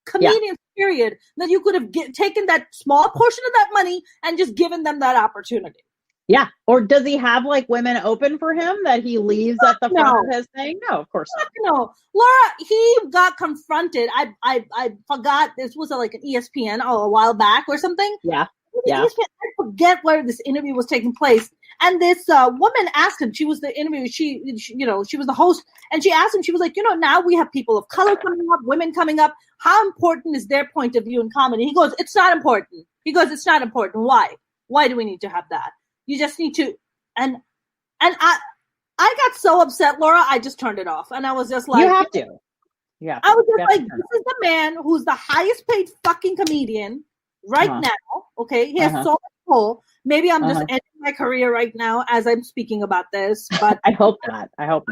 comedians, period, that you could have taken that small portion of that money and just given them that opportunity. Yeah. Or does he have like women open for him that he leaves at the front of his thing? No, of course not. No. Laura, he got confronted. I forgot, this was like an ESPN a while back or something. Yeah. I forget where this interview was taking place. And this woman asked him, she was the interviewer, she was the host, and she asked him, she was like, now we have people of color coming up, women coming up. How important is their point of view in comedy? He goes, it's not important. It's not important. Why? Why do we need to have that? You just need to, and I got so upset, Laura, I just turned it off. And I was just like, you have to. Yeah. I was just like, this is the man who's the highest paid fucking comedian right now. Okay. He has so much pull. Maybe I'm just ending my career right now as I'm speaking about this, but I hope not. I hope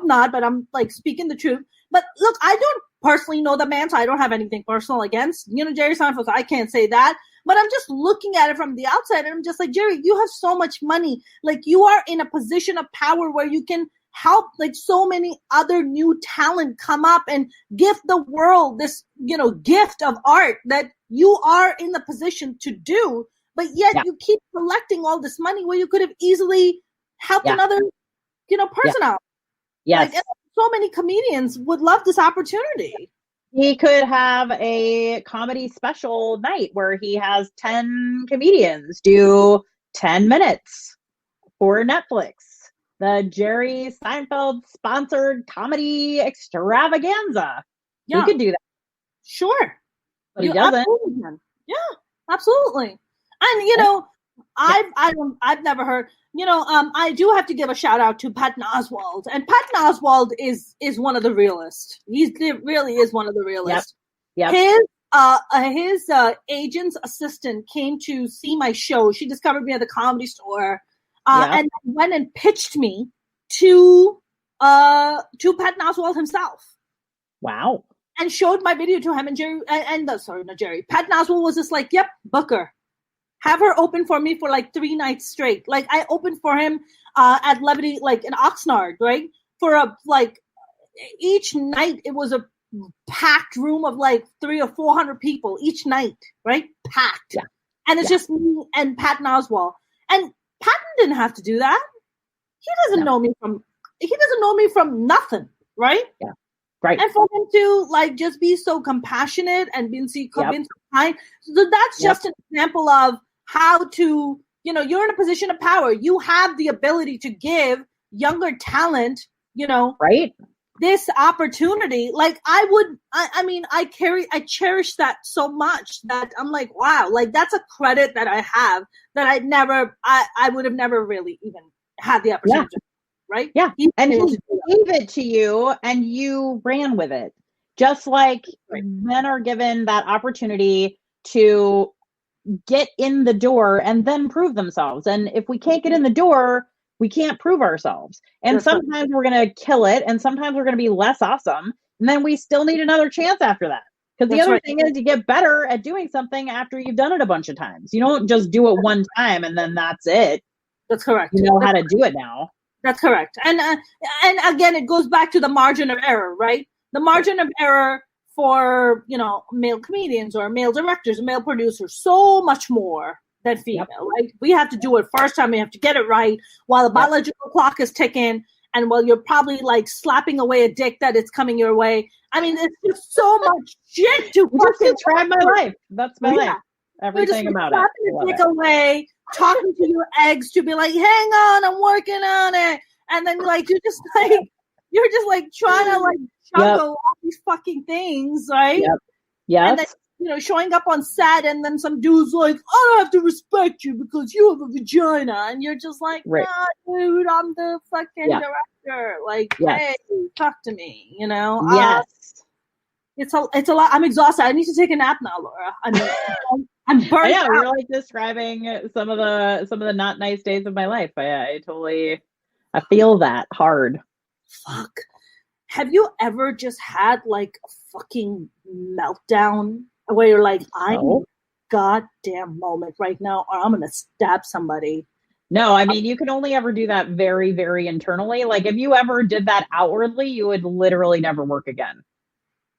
not, but I'm like speaking the truth. But look, I don't personally know the man, so I don't have anything personal against, Jerry Seinfeld, so I can't say that. But I'm just looking at it from the outside, and I'm just like, Jerry, you have so much money. Like, you are in a position of power where you can help like so many other new talent come up and gift the world this, gift of art that you are in the position to do. But yet you keep collecting all this money where you could have easily helped another, person out. Yes. Like, so many comedians would love this opportunity. He could have a comedy special night where he has 10 comedians do 10 minutes for Netflix. The Jerry Seinfeld sponsored comedy extravaganza. Yeah. He could do that. Sure. But he doesn't. Yeah, absolutely. And, I've never heard, I do have to give a shout out to Patton Oswalt. And Patton Oswalt is one of the realists. He really is one of the realists. Yep. His agent's assistant came to see my show. She discovered me at the Comedy Store and went and pitched me to Patton Oswalt himself. Wow. And showed my video to him, and Patton Oswalt was just like, yep, book her. Have her open for me for like 3 nights straight. Like, I opened for him at Levity, like in Oxnard, right? For each night it was a packed room of like 300 or 400 people each night, right? Packed. Yeah. And it's just me and Patton Oswalt. And Patton didn't have to do that. He doesn't know me from nothing, right? Yeah. Right. And for him to like just be so compassionate and being so kind. So that's just an example of how to, you're in a position of power. You have the ability to give younger talent, right, this opportunity. Like I cherish that so much that I'm like, wow, like that's a credit that I have that I would have never really even had the opportunity. Yeah. Right? Yeah. And he gave it to you and you ran with it. Just like men are given that opportunity to get in the door and then prove themselves. And if we can't get in the door, we can't prove ourselves. And sometimes we're going to kill it, and sometimes we're going to be less awesome. And then we still need another chance after that. Because the other thing is you get better at doing something after you've done it a bunch of times. You don't just do it one time and then that's it. That's correct. You know how to do it now. That's correct. And again, it goes back to the margin of error, right? The margin of error for, male comedians or male directors, male producers, so much more than female, right? We have to do it first time. We have to get it right while the biological clock is ticking. And while you're probably like slapping away a dick that it's coming your way. I mean, it's just so much shit to just describe my life. That's my life. Everything about it. Slapping a dick away, talking to your eggs to be like, hang on, I'm working on it. And then you're just trying to juggle all these fucking things, right? Yep. Yes. And then, showing up on set and then some dude's like, I don't have to respect you because you have a vagina. And you're just like, nah, dude, I'm the fucking director. Like, hey, talk to me, Yes. It's a lot. I'm exhausted. I need to take a nap now, Laura. I'm burnt out. You're like describing some of the not nice days of my life. I feel that hard. Fuck. Have you ever just had like a fucking meltdown where you're like, I need a goddamn moment right now or I'm going to stab somebody? No, I mean, you can only ever do that very, very internally. Like if you ever did that outwardly, you would literally never work again.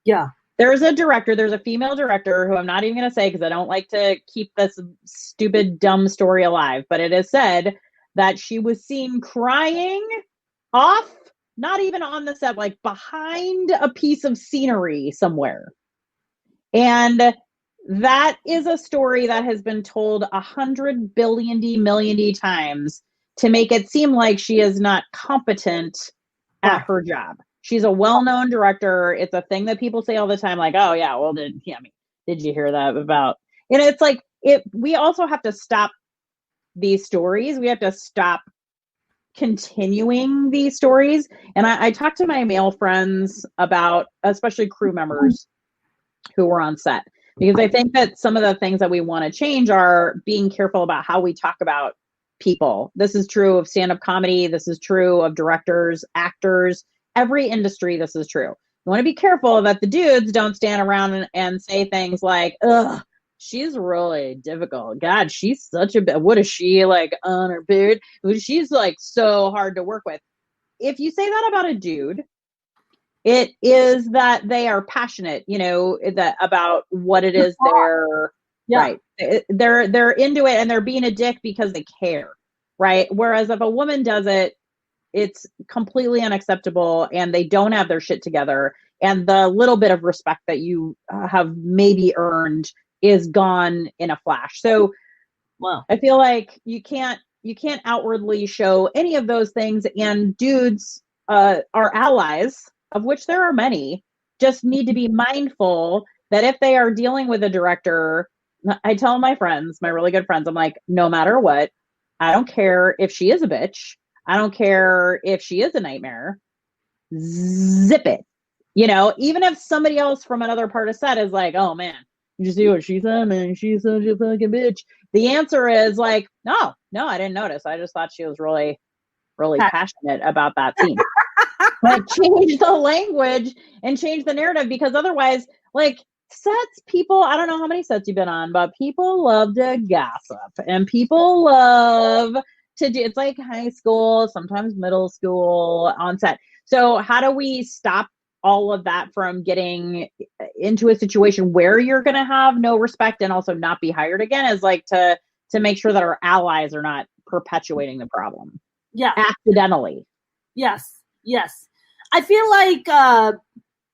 Yeah. There's a female director who I'm not even going to say because I don't like to keep this stupid, dumb story alive, but it is said that she was seen crying off, not even on the set, like behind a piece of scenery somewhere. And that is a story that has been told 100 billion times to make it seem like she is not competent at her job. She's a well-known director. It's a thing that people say all the time, like, oh yeah, well, did you hear that about? And it's like, we also have to stop these stories. We have to stop continuing these stories. And I talked to my male friends about, especially crew members who were on set, because I think that some of the things that we want to change are being careful about how we talk about people. This is true of stand-up comedy. This is true of directors, actors, every industry. This is true. You want to be careful that the dudes don't stand around and say things like, ugh, she's really difficult. God, she's such a what is she like on her beard? She's like so hard to work with. If you say that about a dude, it is that they are passionate, that about what it is they're right. They're into it and they're being a dick because they care, right? Whereas if a woman does it, it's completely unacceptable and they don't have their shit together. And the little bit of respect that you have maybe earned is gone in a flash. So I feel like you can't outwardly show any of those things, and dudes are allies, of which there are many, just need to be mindful that if they are dealing with a director, I tell my friends, my really good friends, I'm like, no matter what, I don't care if she is a bitch. I don't care if she is a nightmare. Zip it. Even if somebody else from another part of set is like, oh man, did you see what she said? Man, she's such a fucking bitch. The answer is like, no, I didn't notice. I just thought she was really, really passionate about that scene. Like, change the language and change the narrative, because otherwise, like, sets, people, I don't know how many sets you've been on, but people love to gossip and people love to do, it's like high school, sometimes middle school on set. So how do we stop all of that from getting into a situation where you're going to have no respect and also not be hired again, is like to make sure that our allies are not perpetuating the problem. Yeah. Accidentally. Yes. I feel like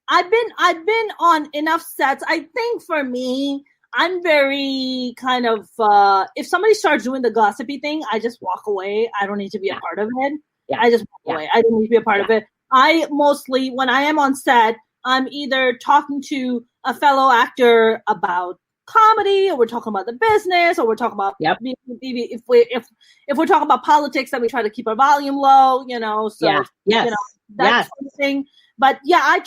I've been on enough sets. I think for me, I'm very kind of if somebody starts doing the gossipy thing, I just walk away. I don't need to be a part of it. Yeah. I just walk away. I don't need to be a part of it. I mostly, when I am on set, I'm either talking to a fellow actor about comedy, or we're talking about the business, or we're talking about if we're talking about politics, then we try to keep our volume low, so that sort of thing. But yeah, I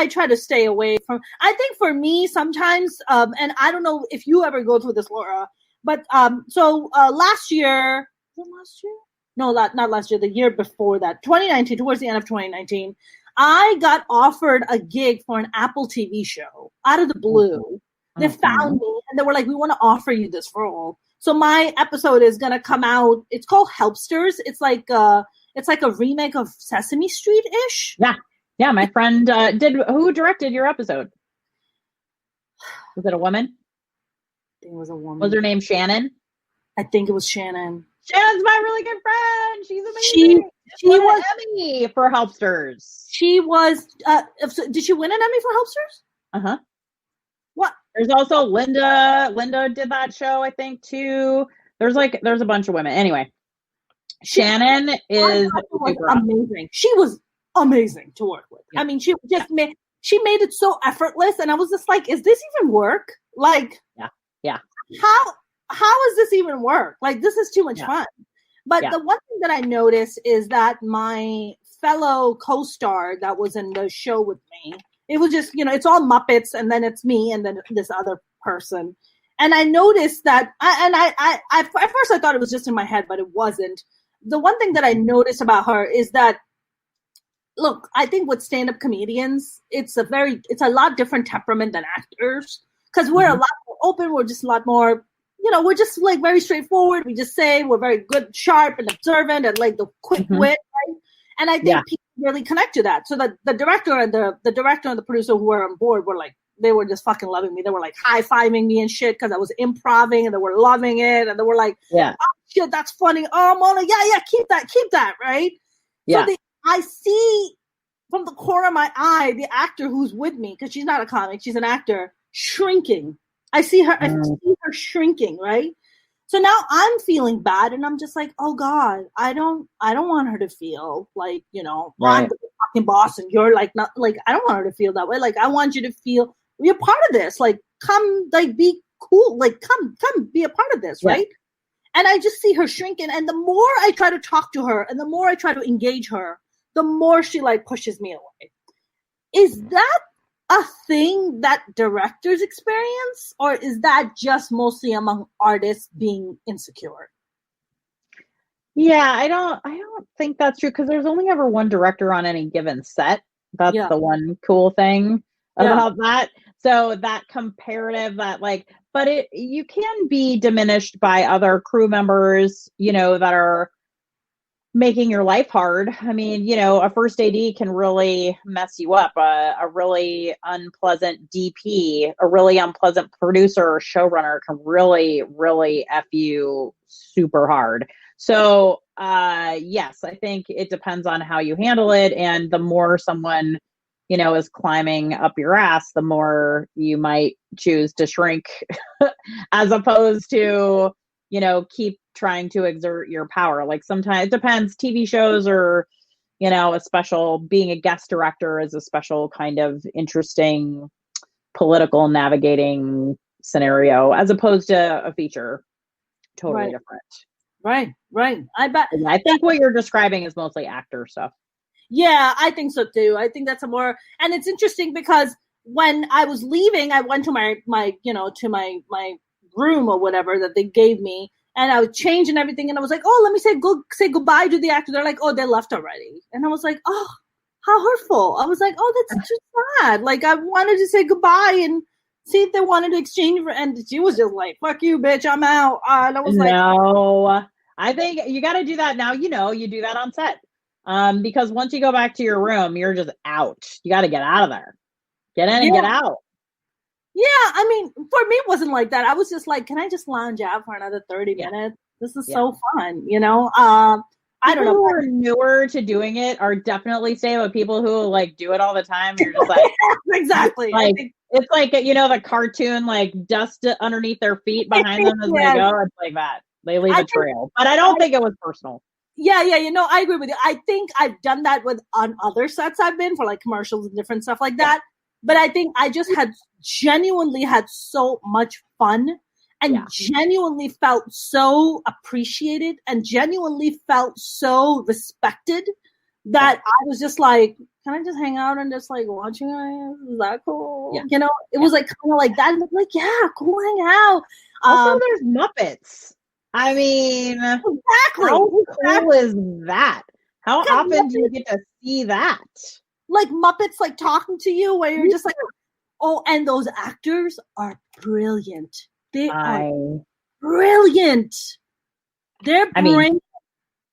try to stay away from. I think for me sometimes, and I don't know if you ever go through this, Laura, but last year, was it last year? No, not last year. The year before that, 2019, towards the end of 2019, I got offered a gig for an Apple TV show out of the blue. They found me and they were like, "We want to offer you this role." So my episode is gonna come out. It's called Helpsters. It's like a remake of Sesame Street ish. Yeah. My friend Who directed your episode? Was it a woman? I think it was a woman. Was her name Shannon? I think it was Shannon. Shannon's my really good friend. She's amazing. She won an Emmy for Helpsters. She was. Did she win an Emmy for Helpsters? What? There's also Linda. Linda did that show, I think, too. There's a bunch of women. Anyway, Shannon is amazing. She was amazing to work with. Yeah. I mean, she made it so effortless, and I was just like, "Is this even work? Like, yeah. How does this even work? Like, this is too much fun." But the one thing that I noticed is that my fellow co-star that was in the show with me, it was just, it's all Muppets, and then it's me, and then this other person. And I noticed that, at first I thought it was just in my head, but it wasn't. The one thing that I noticed about her is that, look, I think with stand-up comedians, it's a lot different temperament than actors, because we're a lot more open. We're just a lot more, we're just like very straightforward. We just say we're very good, sharp, and observant, and like the quick wit, right? And I think people really connect to that. So the director and the director and the producer who were on board were like, they were just fucking loving me. They were like high-fiving me and shit because I was improving, and they were loving it, and they were like, "Oh shit, that's funny. Oh, Mona, yeah, keep that, right?" Yeah. So I see from the corner of my eye the actor who's with me, because she's not a comic, she's an actor, shrinking. I see her shrinking, right? So now I'm feeling bad, and I'm just like, oh God, I don't want her to feel like, I'm the fucking boss and you're like, not like, I don't want her to feel that way. Like, I want you to feel you're part of this. Like, come, like, be cool. Like, come, be a part of this, right? And I just see her shrinking. And the more I try to talk to her, and the more I try to engage her, the more she like pushes me away. Is that a thing that directors experience, or is that just mostly among artists being insecure? Yeah, I don't think that's true, because there's only ever one director on any given set. That's the one cool thing about that. So that comparative, but you can be diminished by other crew members, that are making your life hard. I mean, a first AD can really mess you up. A really unpleasant DP, a really unpleasant producer or showrunner can really, really F you super hard. So, yes, I think it depends on how you handle it. And the more someone, is climbing up your ass, the more you might choose to shrink as opposed to, keep trying to exert your power. Like, sometimes it depends. TV shows are, being a guest director is a special kind of interesting political navigating scenario as opposed to a feature. Totally different. Right. I bet. I think what you're describing is mostly actor stuff. Yeah, I think so too. I think that's and it's interesting because when I was leaving, I went to my room or whatever that they gave me, and I was changing everything, and I was like, oh, let me say goodbye to the actor. They're like, oh, they left already. And I was like, oh, how hurtful. I was like, oh, that's too sad. Like, I wanted to say goodbye and see if they wanted to exchange, and she was just like, fuck you, bitch, I'm out. And I was like, no, I think you got to do that now. You do that on set. Because once you go back to your room, you're just out. You got to get out of there. Get in and get out. Yeah, I mean, for me, it wasn't like that. I was just like, can I just lounge out for another 30 minutes? This is so fun, I don't know. People who are newer to doing it are definitely safe, but people who like do it all the time, you're just like, exactly. Like, it's like, the cartoon, like dust underneath their feet behind them as they go. It's like that. They leave a trail. But I don't think it was personal. Yeah, I agree with you. I think I've done that on other sets I've been for, like, commercials and different stuff like that. But I think I just genuinely had so much fun and genuinely felt so appreciated and genuinely felt so respected that I was just like, can I just hang out and just like watch you guys? Is that cool? Yeah. You know, it was like kind of like that. Like, yeah, cool, hang out. Also, there's Muppets. I mean, exactly. How cool is that? How often do you get to see that? Like Muppets, like talking to you, where you're just like, oh, and those actors are brilliant. They are brilliant. They're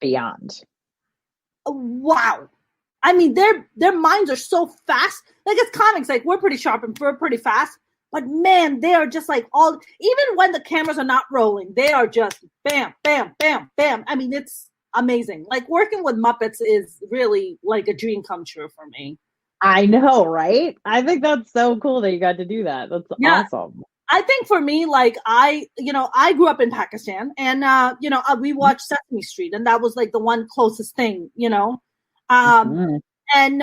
beyond. Wow. I mean, their minds are so fast. Like it's comics, like we're pretty sharp and we're pretty fast. But man, they are just like all. Even when the cameras are not rolling, they are just bam, bam, bam, bam. I mean, it's amazing. Like working with Muppets is really like a dream come true for me. I know, right? I think that's so cool that you got to do that. That's awesome. I think for me, like I grew up in Pakistan, and we watched Sesame Street, and that was like the one closest thing, and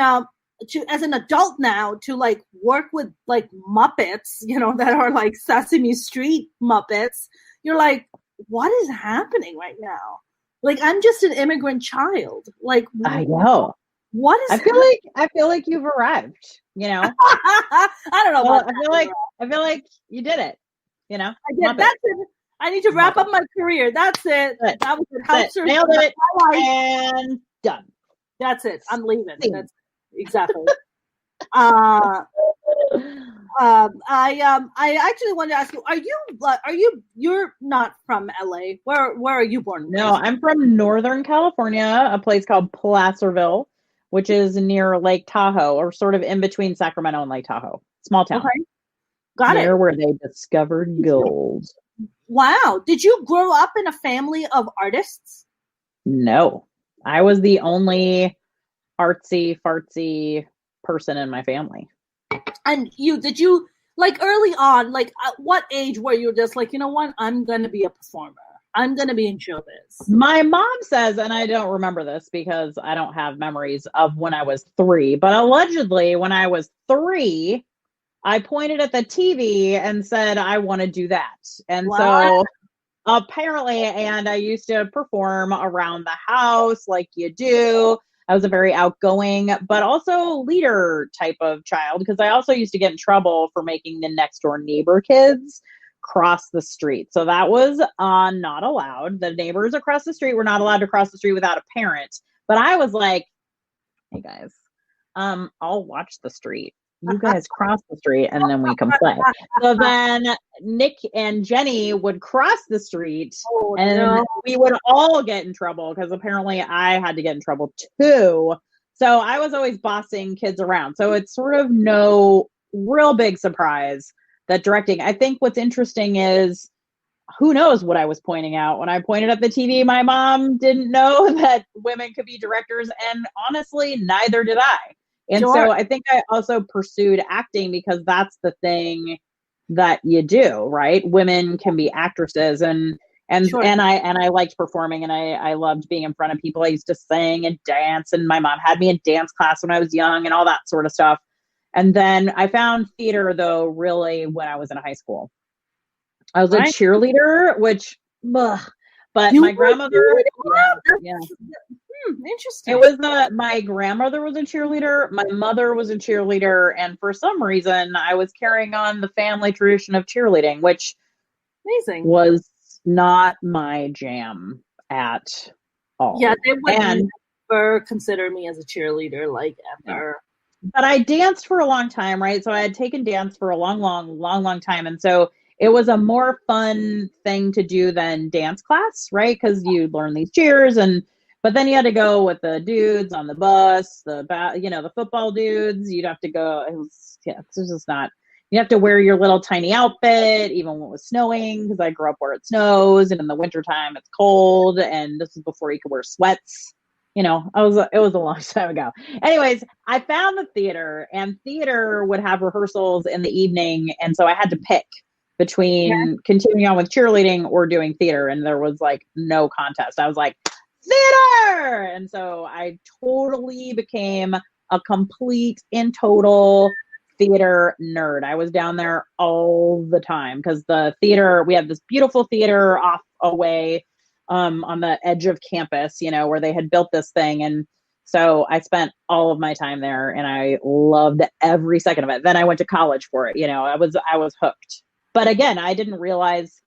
as an adult now to like work with like Muppets, that are like Sesame Street Muppets, you're like, what is happening right now? Like I'm just an immigrant child. Like I know. What is? I feel like you've arrived. I don't know. Well, I feel like you did it. I did. That's it. I need to wrap up my career. That's it. That was it. Nailed it. And done. That's it. I'm leaving. That's exactly. I actually wanted to ask you, you're not from LA. Where are you born? No, I'm from Northern California, a place called Placerville, which is near Lake Tahoe, or sort of in between Sacramento and Lake Tahoe. Small town. Okay. Got it. Where they discovered gold. Wow. Did you grow up in a family of artists? No. I was the only artsy fartsy person in my family. And did you like early on, like at what age were you just like, you know what, I'm going to be a performer. I'm going to be in showbiz. My mom says, and I don't remember this because I don't have memories of when I was 3, but allegedly when I was 3, I pointed at the TV and said, I want to do that. And so apparently, and I used to perform around the house like you do. I was a very outgoing, but also leader type of child, because I also used to get in trouble for making the next door neighbor kids cross the street. So that was not allowed. The neighbors across the street were not allowed to cross the street without a parent. But I was like, hey guys, I'll watch the street. You guys cross the street and then we can play. So then Nick and Jenny would cross the street and we would all get in trouble because apparently I had to get in trouble too. So I was always bossing kids around. So it's sort of no real big surprise that directing. I think what's interesting is who knows what I was pointing out. When I pointed at the TV, my mom didn't know that women could be directors. And honestly, neither did I. And so I think I also pursued acting because that's the thing that you do, right? Women can be actresses and I liked performing and I loved being in front of people. I used to sing and dance, and my mom had me in dance class when I was young and all that sort of stuff. And then I found theater though really when I was in high school. I was a cheerleader, which but my grandmother interesting. It was my grandmother was a cheerleader, my mother was a cheerleader, and for some reason I was carrying on the family tradition of cheerleading, which was not my jam at all. Yeah, they would never consider me as a cheerleader, like ever. But I danced for a long time, right? So I had taken dance for a long time, and so it was a more fun thing to do than dance class, right? Because you learn these cheers but then you had to go with the dudes on the bus, the football dudes. You'd have to go. It's just not. You have to wear your little tiny outfit, even when it was snowing, because I grew up where it snows, and in the wintertime it's cold. And this is before you could wear sweats. It was a long time ago. Anyways, I found the theater, and theater would have rehearsals in the evening, and so I had to pick between continuing on with cheerleading or doing theater, and there was like no contest. I was like, theater! And so I totally became a complete and total theater nerd. I was down there all the time because the theater, we had this beautiful theater off away on the edge of campus, where they had built this thing. And So I spent all of my time there and I loved every second of it. Then I went to college for it. I was hooked. But again, I didn't realize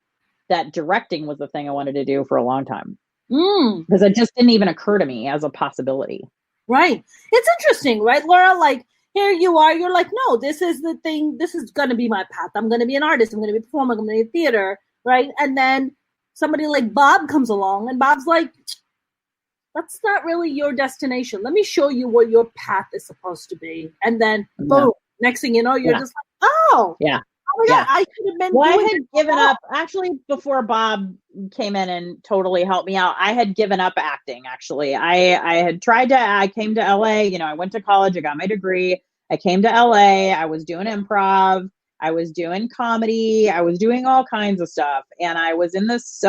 that directing was the thing I wanted to do for a long time. Because it just didn't even occur to me as a possibility. Right. It's interesting, right, Laura? Like, here you are, you're like, no, this is the thing. This is going to be my path. I'm going to be an artist. I'm going to be a performer. I'm going to be a theater, right? And then somebody like Bob comes along and Bob's like, that's not really your destination. Let me show you what your path is supposed to be. And then, boom, next thing you know, you're just like, oh, yeah. Oh my God, I should have been. Well, I had given up actually before Bob came in and totally helped me out. I had given up acting. Actually, I had tried to. I came to LA. I went to college. I got my degree. I came to LA. I was doing improv. I was doing comedy. I was doing all kinds of stuff, and I was in this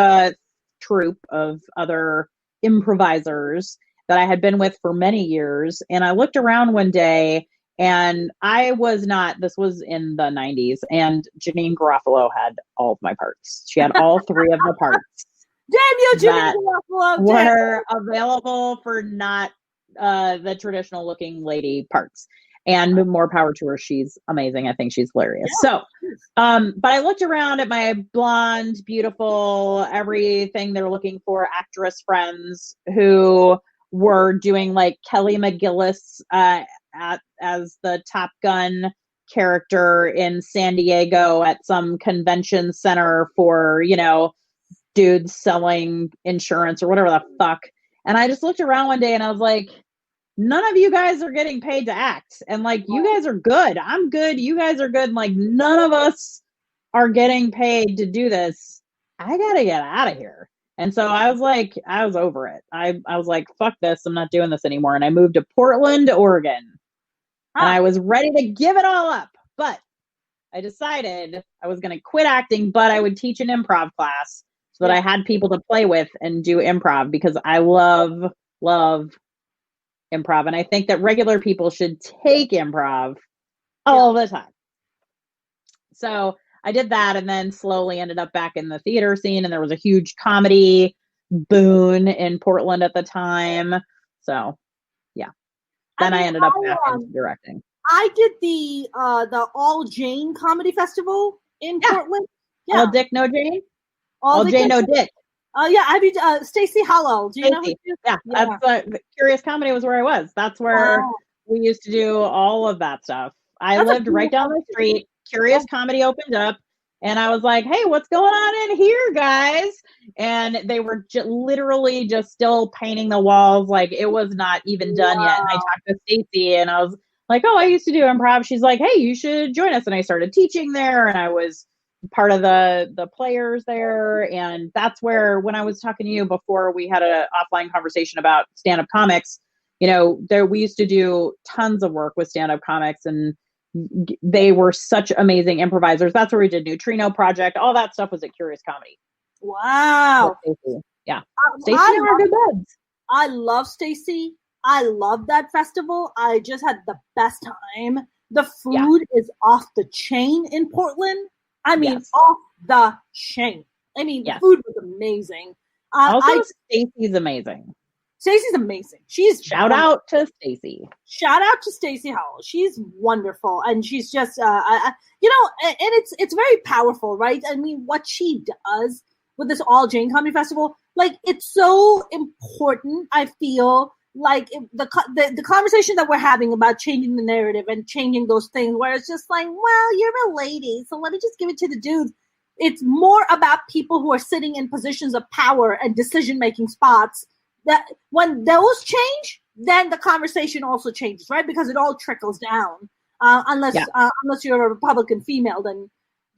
troupe of other improvisers that I had been with for many years. And I looked around one day. And I was not, this was in the 90s, and Janine Garofalo had all of my parts. She had all three of the parts. Damn you, Janine Garofalo! Were available for not the traditional looking lady parts. And more power to her. She's amazing. I think she's hilarious. Yeah. So, but I looked around at my blonde, beautiful, everything they're looking for actress friends who were doing like Kelly McGillis as the Top Gun character in San Diego at some convention center for, dudes selling insurance or whatever the fuck. And I just looked around one day and I was like, none of you guys are getting paid to act. And like, you guys are good. I'm good. You guys are good. And like, none of us are getting paid to do this. I got to get out of here. And so I was like, I was over it. I was like, fuck this. I'm not doing this anymore. And I moved to Portland, Oregon. And I was ready to give it all up. But I decided I was going to quit acting, but I would teach an improv class so that I had people to play with and do improv because I love improv. And I think that regular people should take improv all the time. So I did that and then slowly ended up back in the theater scene. And there was a huge comedy boon in Portland at the time. So then I ended up back into directing. I did the All Jane Comedy Festival in Portland. Yeah. All Dick, No Jane? All Jane, No Dick. Yeah, I mean, Stacey Howell. Do you know who? Yeah, that's Curious Comedy was where I was. That's where we used to do all of that stuff. I lived right down the street. Curious Comedy opened up. And I was like, hey, what's going on in here, guys? And they were literally just still painting the walls. Like, it was not even done yet. And I talked to Stacey and I was like, oh, I used to do improv. She's like, hey, you should join us. And I started teaching there. And I was part of the players there. And that's where, when I was talking to you before we had an offline conversation about stand-up comics, we used to do tons of work with stand-up comics, and they were such amazing improvisers. That's where we did Neutrino Project. All that stuff was at Curious Comedy. Wow. Stacey. Yeah. Stacey and our good buds. I love Stacey. I love that festival. I just had the best time. The food is off the chain in Portland. I mean, off the chain. I mean, the food was amazing. Also, Stacey's amazing. Stacey's amazing. She's shout out to Stacey. Shout out to Stacey Howell. She's wonderful, and she's just, and it's very powerful, right? I mean, what she does with this All Jane Comedy Festival, like, it's so important. I feel like the conversation that we're having about changing the narrative and changing those things, where it's just like, well, you're a lady, so let me just give it to the dudes. It's more about people who are sitting in positions of power and decision-making spots. That when those change, then the conversation also changes, right? Because it all trickles down. Unless you're a Republican female, then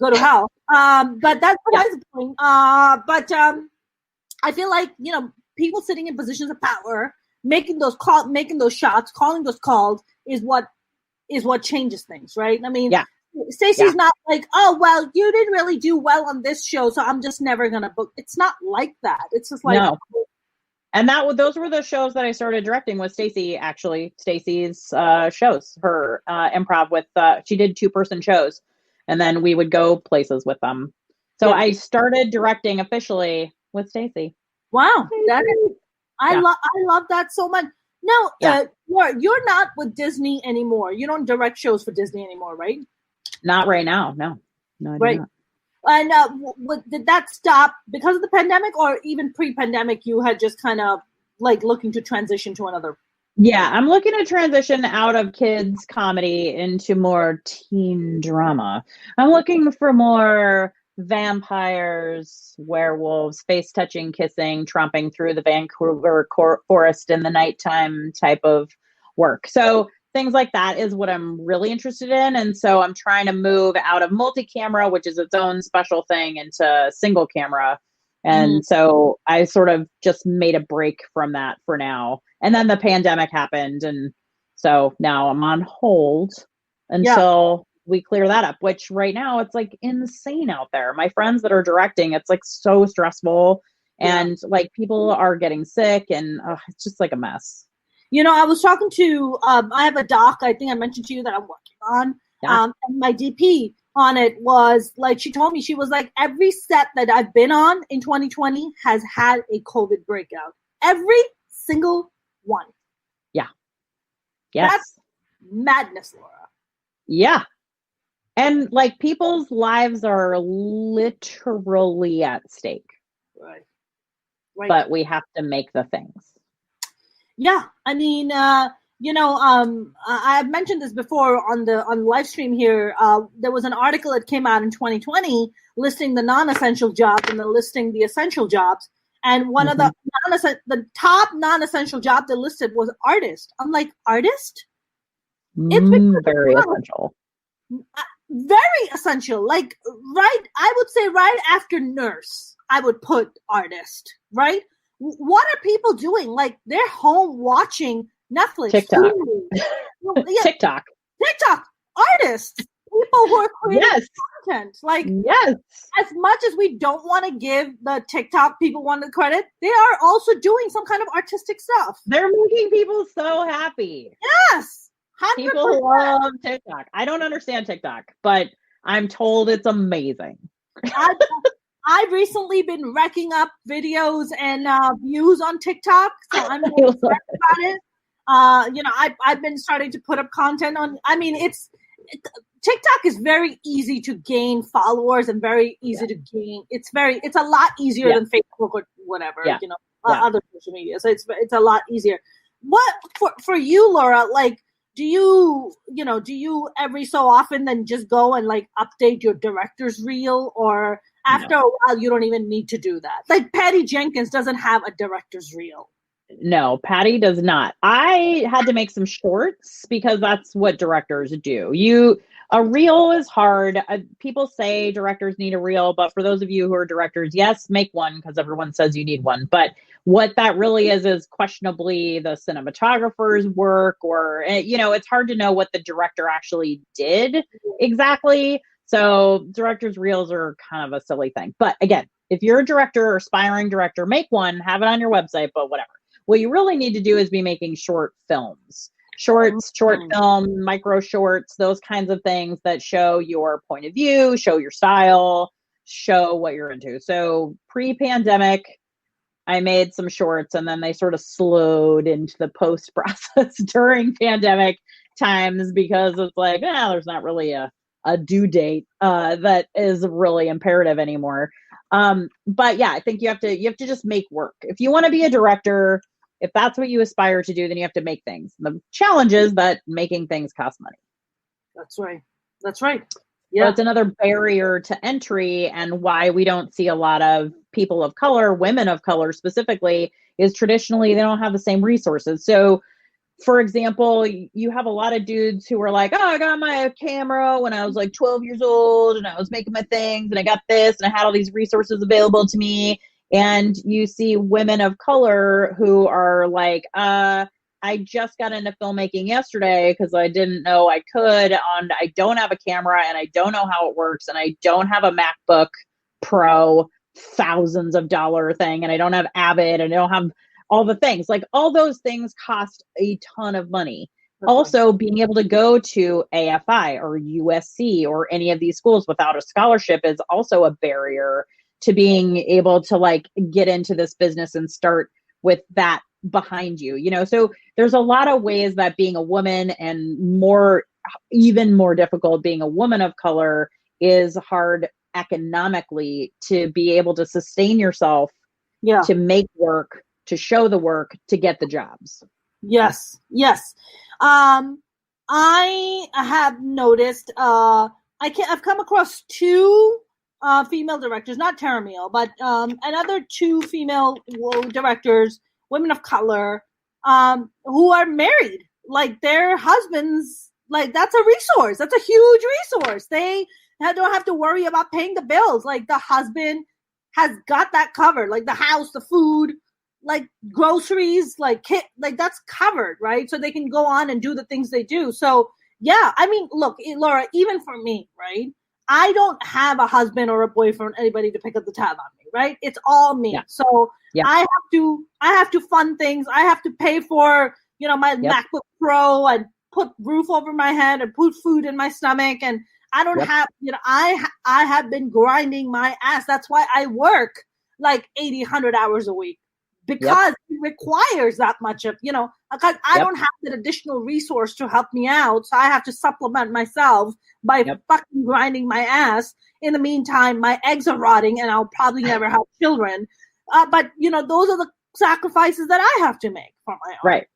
go to hell. But that's the point. But I feel like people sitting in positions of power, making those shots, calling those calls is what changes things, right? I mean, Stacey's not like, oh well, you didn't really do well on this show, so I'm just never gonna book. It's not like that. It's just like. No. And those were the shows that I started directing with Stacey, actually. Stacey's shows, her improv with, she did 2-person shows, and then we would go places with them. So I started directing officially with Stacey. Wow. I love that so much. Now, Yeah. you're not with Disney anymore. You don't direct shows for Disney anymore, right? Not right now. No, I do Right. not. And did that stop because of the pandemic, or even pre-pandemic, you had just kind of like looking to transition to another? Yeah, I'm looking to transition out of kids comedy into more teen drama. I'm looking for more vampires, werewolves, face touching, kissing, tromping through the Vancouver forest in the nighttime type of work. So things like that is what I'm really interested in. And so I'm trying to move out of multi-camera, which is its own special thing, into single camera. And so I sort of just made a break from that for now. And then the pandemic happened. And so now I'm on hold until we clear that up, which right now it's like insane out there. My friends that are directing, it's like so stressful. And like people are getting sick and it's just like a mess. You know, I was talking to, I have a doc, I think I mentioned to you that I'm working on. And my DP on it was like, she told me, she was like, every set that I've been on in 2020 has had a COVID breakout. Every single one. Yeah. Yes. That's madness, Laura. Yeah. And like people's lives are literally at stake. Right. But we have to make the things. Yeah. I mean, I've mentioned this before on the live stream here. There was an article that came out in 2020 listing the non-essential jobs and then listing the essential jobs. And one of the top non-essential job they listed was artist. I'm like, artist? It's very essential. Very essential. Like, I would say right after nurse, I would put artist, right? What are people doing? Like, they're home watching Netflix. TikTok. TikTok. Artists. People who are creating content. Like, as much as we don't want to give the TikTok people the credit, they are also doing some kind of artistic stuff. They're making people so happy. Yes. 100%. People love TikTok. I don't understand TikTok, but I'm told it's amazing. I've recently been racking up videos and views on TikTok, so I'm really excited about it. I've been starting to put up content on. I mean, TikTok is very easy to gain followers and very easy to gain. It's a lot easier than Facebook or whatever, other social media. So it's a lot easier. What for you, Laura? Like, do you every so often then just go and like update your director's reel, or after a while you don't even need to do that? Like Patty Jenkins doesn't have a director's reel. No, Patty does not. I had to make some shorts because that's what directors do. A reel is hard. People say directors need a reel, but for those of you who are directors, yes, make one because everyone says you need one. But what that really is questionably the cinematographer's work, or, it's hard to know what the director actually did exactly. So director's reels are kind of a silly thing. But again, if you're a director or aspiring director, make one, have it on your website, but whatever. What you really need to do is be making short films, short film, micro shorts, those kinds of things that show your point of view, show your style, show what you're into. So pre-pandemic, I made some shorts and then they sort of slowed into the post process during pandemic times because it's like, there's not really a due date that is really imperative anymore. But yeah, I think you have to just make work. If you want to be a director, if that's what you aspire to do, then you have to make things. The challenge is that making things costs money. That's right. Yeah. So it's another barrier to entry, and why we don't see a lot of people of color, women of color specifically, is traditionally they don't have the same resources. So for example, you have a lot of dudes who are like, I got my camera when I was like 12 years old and I was making my things and I got this and I had all these resources available to me. And you see women of color who are like, I just got into filmmaking yesterday because I didn't know I could, and I don't have a camera and I don't know how it works and I don't have a MacBook Pro thousands of dollar thing and I don't have Avid and I don't have all the things. Like all those things cost a ton of money. Also, being able to go to AFI or USC or any of these schools without a scholarship is also a barrier to being able to like get into this business and start with that behind you, you know? So there's a lot of ways that being a woman, and even more difficult being a woman of color, is hard economically to be able to sustain yourself, to make work, to show the work, to get the jobs. Yes. I have noticed, I've come across two female directors, not Taramil, but another two female directors, women of color, who are married. Like their husbands, like that's a resource. That's a huge resource. They don't have to worry about paying the bills. Like the husband has got that covered. Like the house, the food, like groceries, like that's covered, right? So they can go on and do the things they do. So yeah, I mean, look, Laura, even for me, right? I don't have a husband or a boyfriend, anybody to pick up the tab on me, right? It's all me. Yeah. So yeah. I have to fund things. I have to pay for, my MacBook Pro and put roof over my head and put food in my stomach. And I don't have, I have been grinding my ass. That's why I work like 80, 100 hours a week, because it requires that much of, because I don't have that additional resource to help me out. So I have to supplement myself by fucking grinding my ass. In the meantime, my eggs are rotting and I'll probably never have children. But those are the sacrifices that I have to make for my own. Right.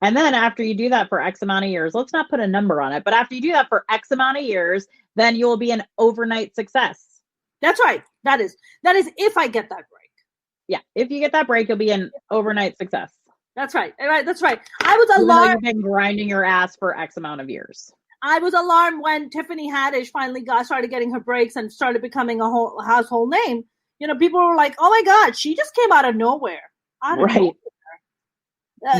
And then after you do that for X amount of years, let's not put a number on it, but after you do that for X amount of years, then you will be an overnight success. That's right. That is if I get that break. Yeah. If you get that break, you'll be an overnight success. That's right. That's right. I was alarmed. You've been grinding your ass for X amount of years. I was alarmed when Tiffany Haddish finally started getting her breaks and started becoming a whole household name. People were like, "Oh my God, she just came out of nowhere." Nowhere.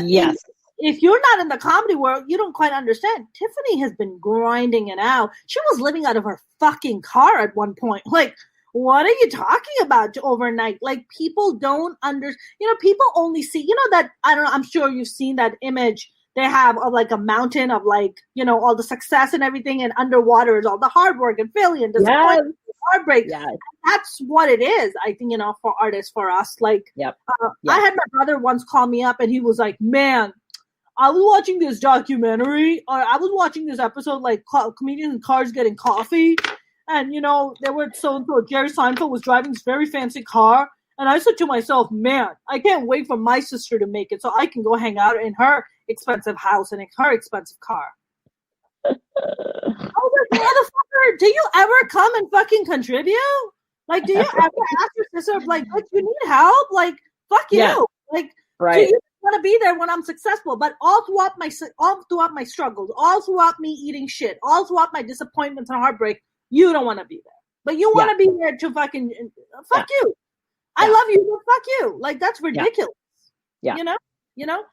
Yes. If you're not in the comedy world, you don't quite understand. Tiffany has been grinding it out. She was living out of her fucking car at one point. Like, what are you talking about overnight? Like, people don't people only see, that, I don't know, I'm sure you've seen that image they have of like a mountain of like, all the success and everything, and underwater is all the hard work and failure and disappointment and heartbreak. Yes. That's what it is, I think, for artists, for us. Like, I had my brother once call me up and he was like, "Man, I was watching this documentary, or I was watching this episode, like comedians in cars getting coffee. And, there were so-and-so, Jerry Seinfeld was driving this very fancy car. And I said to myself, man, I can't wait for my sister to make it so I can go hang out in her expensive house and in her expensive car." I was like, "Motherfucker, do you ever come and fucking contribute? Like, do you ever ask your sister, like, you need help? Like, fuck you. Yeah. Like, do you want to be there when I'm successful?" But all throughout my struggles, all throughout me eating shit, all throughout my disappointments and heartbreak, you don't want to be there. But you want to be there to fucking fuck you. I love you, but fuck you. Like, that's ridiculous. Yeah.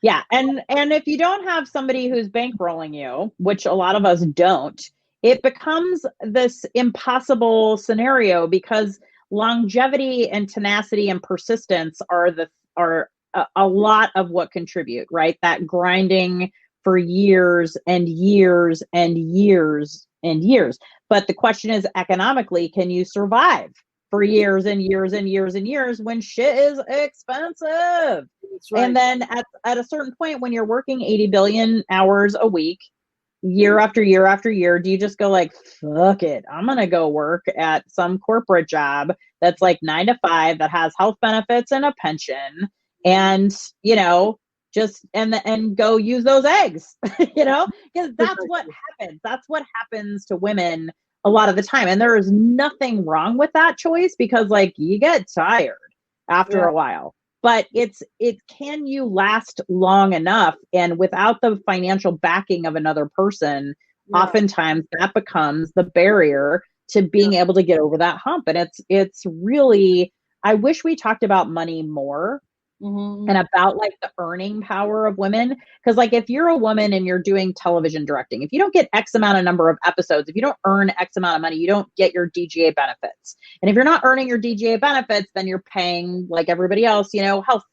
Yeah. And if you don't have somebody who's bankrolling you, which a lot of us don't, it becomes this impossible scenario, because longevity and tenacity and persistence are a lot of what contribute, right? That grinding for years and years and years and years. But the question is, economically, can you survive for years and years and years and years when shit is expensive? Right. And then at a certain point, when you're working 80 billion hours a week, year after year after year, do you just go like, fuck it, I'm going to go work at some corporate job that's like 9 to 5 that has health benefits and a pension, and, just, and go use those eggs, because that's what happens. That's what happens to women a lot of the time. And there is nothing wrong with that choice, because like, you get tired after a while, but can you last long enough? And without the financial backing of another person, oftentimes that becomes the barrier to being able to get over that hump. And it's really, I wish we talked about money more. Mm-hmm. And about like the earning power of women. Because like, if you're a woman and you're doing television directing, if you don't get X amount of number of episodes, if you don't earn X amount of money, you don't get your DGA benefits. And if you're not earning your DGA benefits, then you're paying like everybody else, health,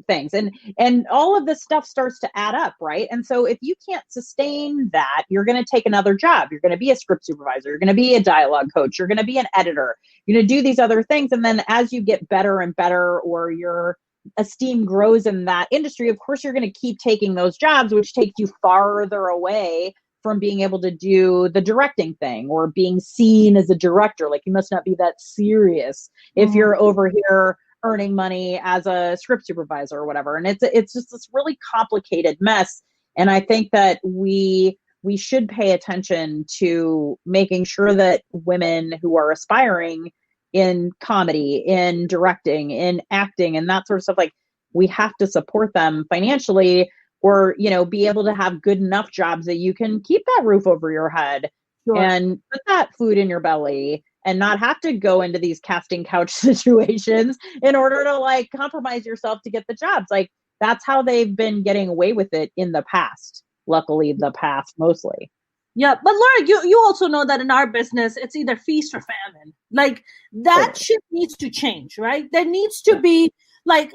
things. And all of this stuff starts to add up, right? And so if you can't sustain that, you're going to take another job. You're going to be a script supervisor. You're going to be a dialogue coach. You're going to be an editor. You're going to do these other things. And then as you get better and better, or you're esteem grows in that industry, of course you're going to keep taking those jobs, which takes you farther away from being able to do the directing thing or being seen as a director. Like, you must not be that serious if you're over here earning money as a script supervisor or whatever. And it's just this really complicated mess. And I think that we should pay attention to making sure that women who are aspiring in comedy, in directing, in acting, and that sort of stuff, like, we have to support them financially, or, you know, be able to have good enough jobs that you can keep that roof over your head and put that food in your belly and not have to go into these casting couch situations in order to like compromise yourself to get the jobs. Like, that's how they've been getting away with it in the past. Luckily, the past mostly. Yeah, but Laura, you also know that in our business, it's either feast or famine. Like, that shit needs to change, right? There needs to be like,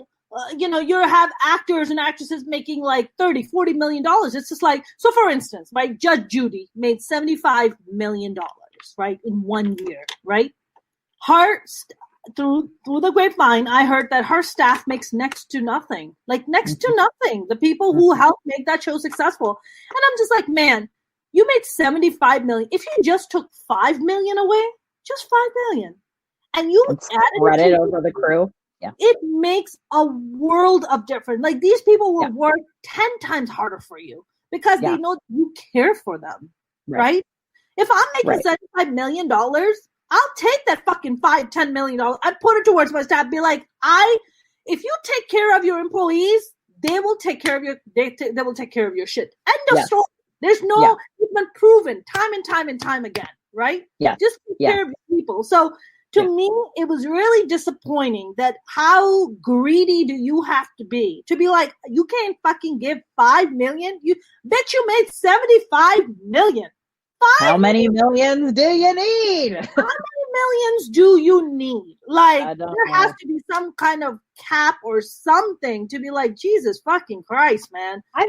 you know, you have actors and actresses making like $30-40 million. It's just like, so for instance, right, Judge Judy made $75 million, right, in 1 year, right? Through the grapevine, I heard that her staff makes next to nothing, like next to nothing. The people who helped make that show successful. And I'm just like, man, you made $75 million. If you just took $5 million away, just $5 million, and you added it over the crew, yeah, it makes a world of difference. Like, these people will work 10 times harder for you because they know you care for them, right? If I'm making $75 million, I'll take that fucking $5-10 million. I'd put it towards my staff. Be like, if you take care of your employees, they will take care of your. They will take care of your shit. End of story. There's no. It's been proven time and time again, right? Yeah. Just take care of your people. So to me, it was really disappointing that how greedy do you have to be like, you can't fucking give $5 million? You bet you made $75 million. How many millions do you need? How many millions do you need? Like, there has to be some kind of cap or something to be like, Jesus fucking Christ, man. I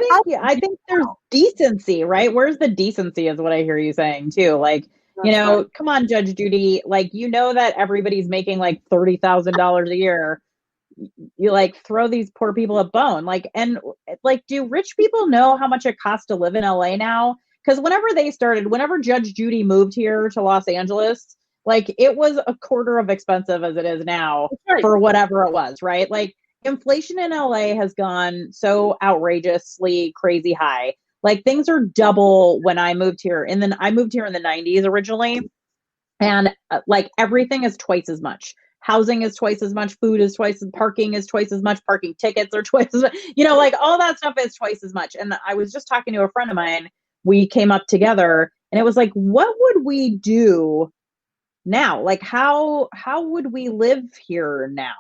think there's decency, right? Where's the decency is what I hear you saying too. Like, you know, come on, Judge Judy. Like, you know that everybody's making like $30,000 a year. You like throw these poor people a bone. Like, and like, do rich people know how much it costs to live in LA now? Because whenever Judge Judy moved here to Los Angeles, like, it was a quarter of expensive as it is now for whatever it was, right? Like, inflation in LA has gone so outrageously crazy high. Like, things are double when I moved here. And then I moved here in the 90s originally. And like, everything is twice as much. Housing is twice as much. Food is twice as parking is twice as much. Parking tickets are twice as much. You know, like, all that stuff is twice as much. And I was just talking to a friend of mine. We came up together and it was like, what would we do now? Like, how would we live here now?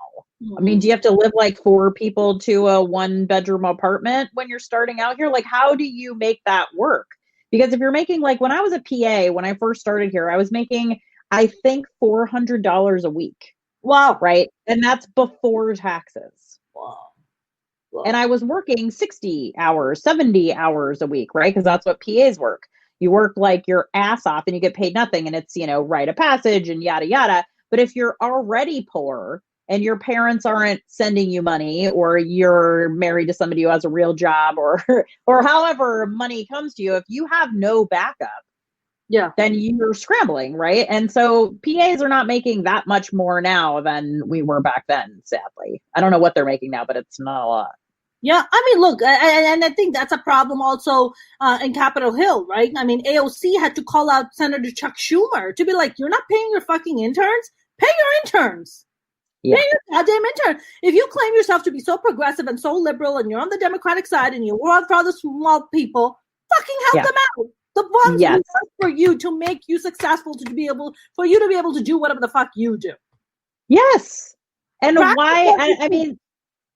I mean, do you have to live like 4 people to a 1-bedroom apartment when you're starting out here? Like, how do you make that work? Because if you're making, like, when I was a PA, when I first started here, I was making, I think, $400 a week. Wow. Right. And that's before taxes. Wow. And I was working 60 hours, 70 hours a week, right? Because that's what PAs work. You work like your ass off and you get paid nothing. And it's, you know, rite of passage and yada, yada. But if you're already poor and your parents aren't sending you money, or you're married to somebody who has a real job, or however money comes to you, if you have no backup, then you're scrambling, right? And so PAs are not making that much more now than we were back then, sadly. I don't know what they're making now, but it's not a lot. Yeah, I mean, look, and I think that's a problem also in Capitol Hill, right? I mean, AOC had to call out Senator Chuck Schumer to be like, you're not paying your fucking interns? Pay your interns. Yeah. Pay your goddamn intern. If you claim yourself to be so progressive and so liberal and you're on the Democratic side and you work for other small people, fucking help them out. The ones who work for you to make you successful, for you to be able to do whatever the fuck you do. Yes. And why, I mean,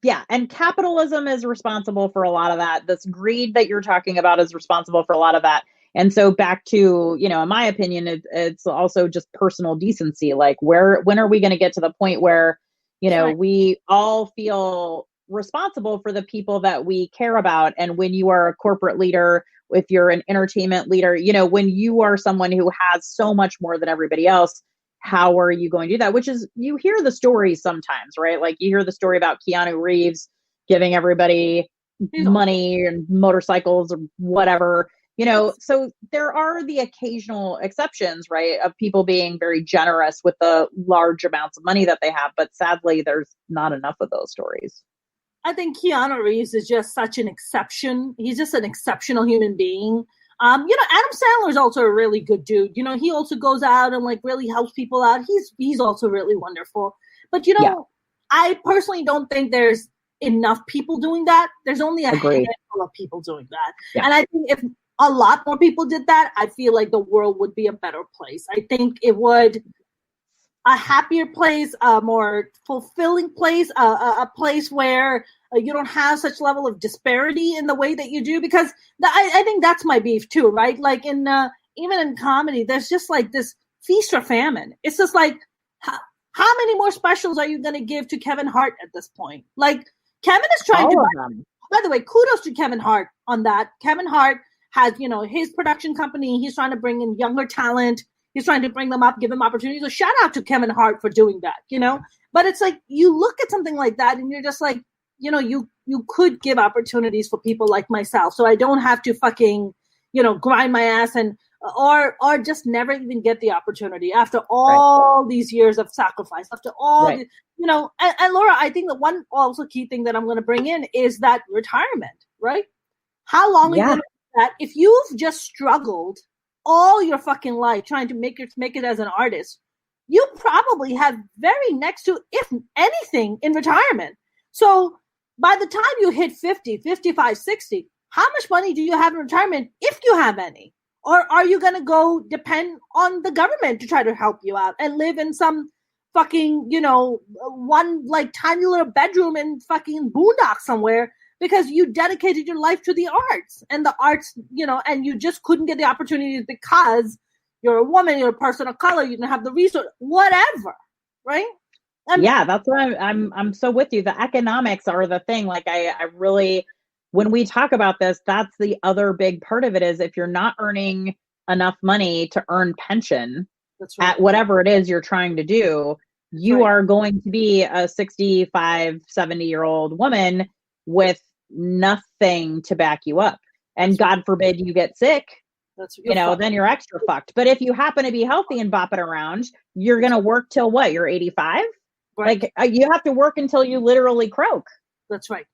yeah, and capitalism is responsible for a lot of that. This greed that you're talking about is responsible for a lot of that. And so back to, you know, in my opinion, it's also just personal decency. Like, when are we going to get to the point where, you know, we all feel responsible for the people that we care about? And when you are a corporate leader, if you're an entertainment leader, you know, when you are someone who has so much more than everybody else, how are you going to do that? Which is, you hear the stories sometimes, right? Like you hear the story about Keanu Reeves giving everybody money and motorcycles or whatever, so there are the occasional exceptions, right, of people being very generous with the large amounts of money that they have. But sadly, there's not enough of those stories. I think Keanu Reeves is just such an exception. He's just an exceptional human being. Adam Sandler is also a really good dude. He also goes out and like really helps people out. He's also really wonderful. But I personally don't think there's enough people doing that. There's only a handful of people doing that. Yeah. And I think if a lot more people did that, I feel like the world would be a better place. I think it would a happier place, a more fulfilling place, a place where you don't have such level of disparity in the way that you do, because I think that's my beef too, right? Like even in comedy, there's just like this feast or famine. It's just like, how many more specials are you going to give to Kevin Hart at this point? Like Kevin is trying by the way, kudos to Kevin Hart on that. Kevin Hart has, his production company. He's trying to bring in younger talent. He's trying to bring them up, give them opportunities. So shout out to Kevin Hart for doing that, But it's like, you look at something like that and you're just like, you could give opportunities for people like myself, so I don't have to fucking, grind my ass and or just never even get the opportunity after all these years of sacrifice, after all, and Laura, I think the one also key thing that I'm going to bring in is that retirement, right? How long are you going to do that if you've just struggled all your fucking life trying to make it as an artist? You probably have very next to, if anything, in retirement. So by the time you hit 50, 55, 60, how much money do you have in retirement, if you have any? Or are you going to go depend on the government to try to help you out and live in some fucking, one like tiny little bedroom in fucking boondock somewhere because you dedicated your life to the arts, and the arts, and you just couldn't get the opportunities because you're a woman, you're a person of color, you didn't have the resource, whatever, right? That's why I'm so with you. The economics are the thing. Like I really, when we talk about this, that's the other big part of it, is if you're not earning enough money to earn pension at whatever it is you're trying to do, you are going to be a 65, 70-year-old woman with nothing to back you up. And God forbid you get sick, then you're extra fucked. But if you happen to be healthy and bopping around, you're going to work till what? You're 85? Right. Like you have to work until you literally croak. That's right.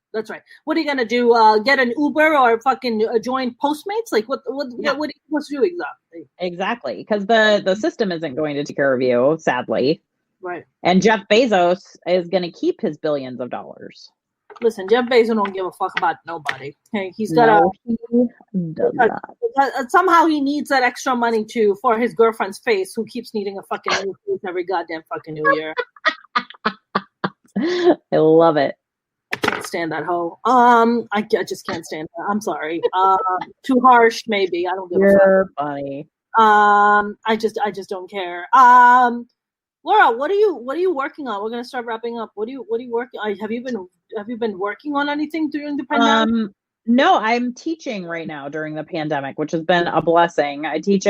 What are you going to do? Get an Uber or fucking join Postmates? Like what are you supposed to do exactly? Exactly. Because the system isn't going to take care of you, sadly. Right. And Jeff Bezos is going to keep his billions of dollars. Listen, Jeff Bezos don't give a fuck about nobody. Okay, he's got somehow he needs that extra money for his girlfriend's face, who keeps needing a fucking new face every goddamn fucking new year. I love it. I can't stand that hoe. I just can't stand her. I'm sorry. Too harsh, maybe. I don't give a fuck. You're funny. I just don't care. Laura, what are you working on? We're gonna start wrapping up. What are you working on? Have you been working on anything during the pandemic? No, I'm teaching right now during the pandemic, which has been a blessing. I teach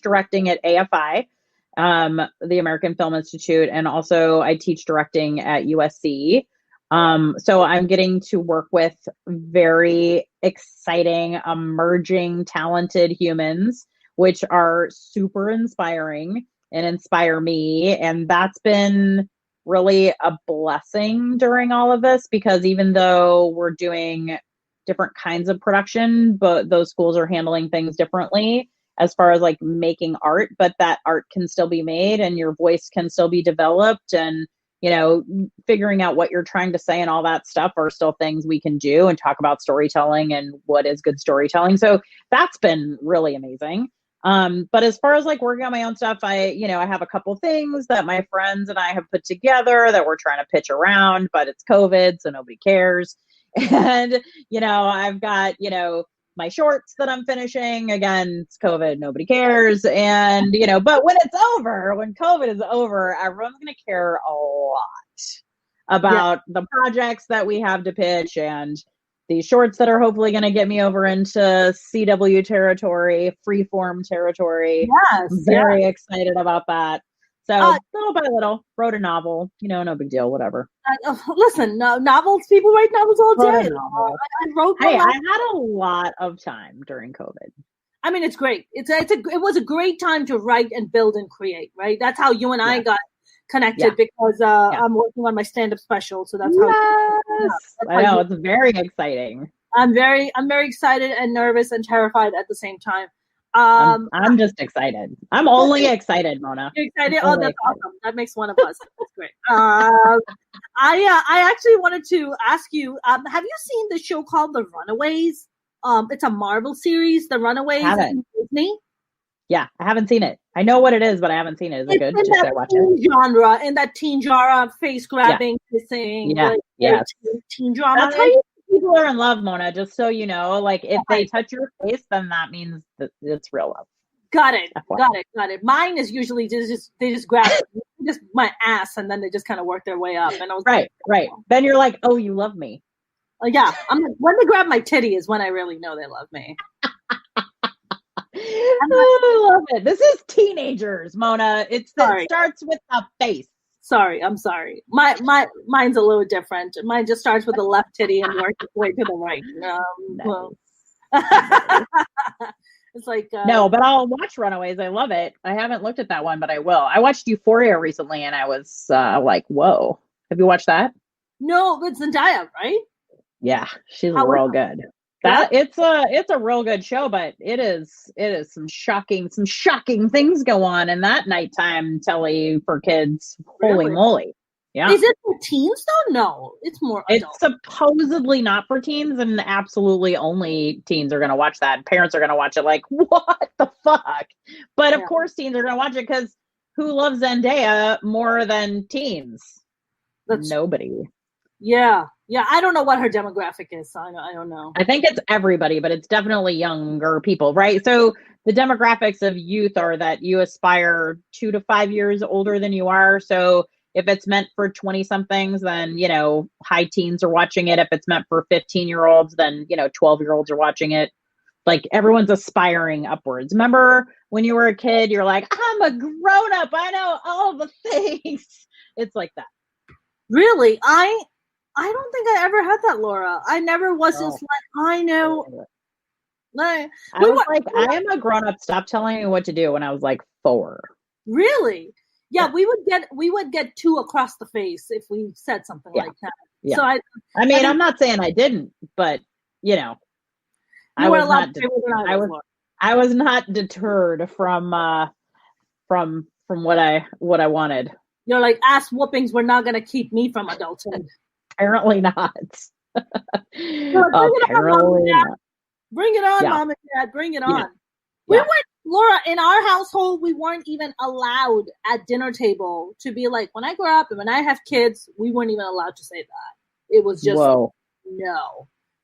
directing at AFI, the American Film Institute, and also I teach directing at USC. So I'm getting to work with very exciting, emerging, talented humans, which are super inspiring and inspire me. And that's been really a blessing during all of this, because even though we're doing different kinds of production, but those schools are handling things differently as far as like making art, but that art can still be made and your voice can still be developed, and figuring out what you're trying to say and all that stuff are still things we can do, and talk about storytelling and what is good storytelling. So that's been really amazing. But as far as like working on my own stuff, I have a couple things that my friends and I have put together that we're trying to pitch around, but it's COVID, so nobody cares. And, I've got, my shorts that I'm finishing. Again, it's COVID, nobody cares. And, but when COVID is over, everyone's going to care a lot about the projects that we have to pitch, and these shorts that are hopefully going to get me over into CW territory, freeform territory. Yes. Very excited about that. So little by little, wrote a novel, no big deal, whatever. Listen, novels, people write novels all day. I wrote Hey, I had a lot of time during COVID. I mean, it's great. It was a great time to write and build and create, right? That's how you and I got connected because I'm working on my stand-up special. So that's I know, it's very exciting. I'm very excited and nervous and terrified at the same time. I'm just excited. I'm only excited, Mona. You're excited? Oh, that's awesome. That makes one of us. That's great. I actually wanted to ask you, have you seen the show called The Runaways? It's a Marvel series, The Runaways in Disney. Yeah, I haven't seen it. I know what it is, but I haven't seen it. Is it good? Should I watch it? In that teen genre, face grabbing, kissing, teen drama. That's how people are in love, Mona. Just so you know, like if they touch your face, then that means that it's real love. Got it. Mine is usually they just grab just my ass and then they just kind of work their way up. And I was right. Then you're like, oh, you love me. Yeah, I'm like, when they grab my titty is when I really know they love me. I love it. This is teenagers, Mona. It starts with the face. I'm sorry. Mine's a little different. Mine just starts with the left titty and works its way to the right. It's like no, but I'll watch Runaways. I love it. I haven't looked at that one, but I will. I watched Euphoria recently, and I was like, "Whoa!" Have you watched that? No, it's Zendaya, right? Yeah, she's real good. It's a real good show, but it is some shocking things go on in that nighttime telly for kids. Holy moly. Yeah. Is it for teens though? No, it's more adult. It's supposedly not for teens, and absolutely only teens are going to watch that. Parents are going to watch it like, what the fuck? But of course teens are going to watch it because who loves Zendaya more than teens? Nobody. Yeah. I don't know what her demographic is. I don't know. I think it's everybody, but it's definitely younger people, right? So the demographics of youth are that you aspire 2 to 5 years older than you are. So if it's meant for 20 somethings, then, high teens are watching it. If it's meant for 15-year-olds, then, 12-year-olds are watching it. Like everyone's aspiring upwards. Remember when you were a kid, you're like, I'm a grown up. I know all the things. It's like that. Really? I don't think I ever had that, Laura. I never was just like, I know. I was like, I am a grown up. Stop telling me what to do when I was like 4. Really? Yeah, we would get 2 across the face if we said something like that. Yeah. So I'm not saying I didn't, but I was not deterred from what I wanted. You're like, ass whoopings were not going to keep me from adulthood. Apparently not. Apparently not. Bring it on, Mom and Dad. Bring it on. Yeah. We weren't, Laura, in our household, we weren't even allowed at dinner table to be like, when I grow up and when I have kids, we weren't even allowed to say that. It was just no.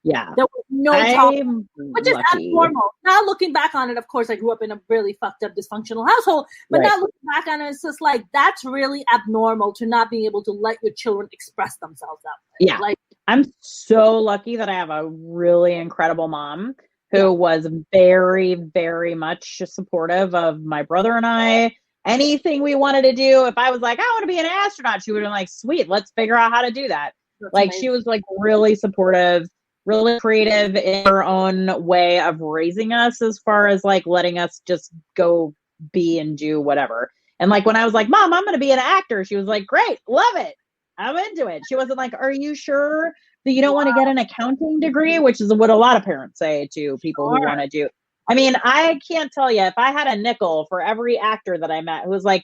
Yeah. There was no talk, which is abnormal. Now looking back on it, of course, I grew up in a really fucked up dysfunctional household, but now looking back on it, it's just like, that's really abnormal to not being able to let your children express themselves that way. Yeah. Like, I'm so lucky that I have a really incredible mom who was very, very much supportive of my brother and I. Anything we wanted to do, if I was like, I want to be an astronaut, she would have been like, sweet, let's figure out how to do that. That's amazing. She was like really supportive, really creative in her own way of raising us as far as like letting us just go be and do whatever. And like when I was like, Mom, I'm going to be an actor, she was like, great, love it. I'm into it. She wasn't like, are you sure that you don't want to get an accounting degree? Which is what a lot of parents say to people who want to do. I mean, I can't tell you if I had a nickel for every actor that I met who was like,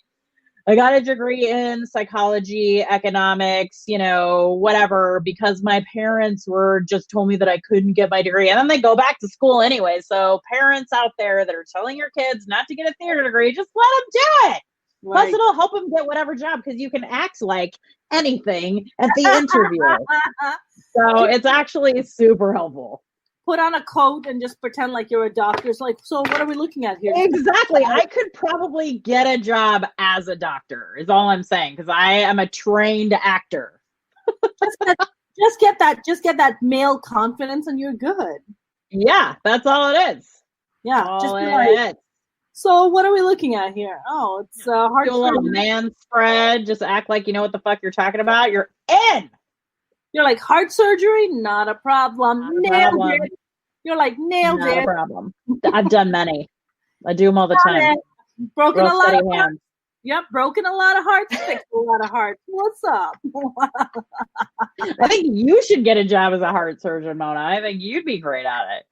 I got a degree in psychology, economics, whatever, because my parents just told me that I couldn't get my degree. And then they go back to school anyway. So parents out there that are telling your kids not to get a theater degree, just let them do it. Right. Plus, it'll help them get whatever job because you can act like anything at the interview. So it's actually super helpful. Put on a coat and just pretend like you're a doctor. It's like, so what are we looking at here? Exactly. I could probably get a job as a doctor is all I'm saying because I am a trained actor. Just get that male confidence and you're good. Yeah, that's all it is. Yeah, all just be like, So what are we looking at here? Oh, it's heart Do a little surgery. man spread. Just act like you know what the fuck you're talking about. You're in. You're like, heart surgery? Not a problem. Not a Nailed problem. it. You're like, nailed Not a it. problem. I've done many. I do them all the Got time. it. Broken Real a lot steady of hearts. hands. Yep, broken a lot of hearts, fixed a lot of hearts. What's up? I think you should get a job as a heart surgeon, Mona. I think you'd be great at it.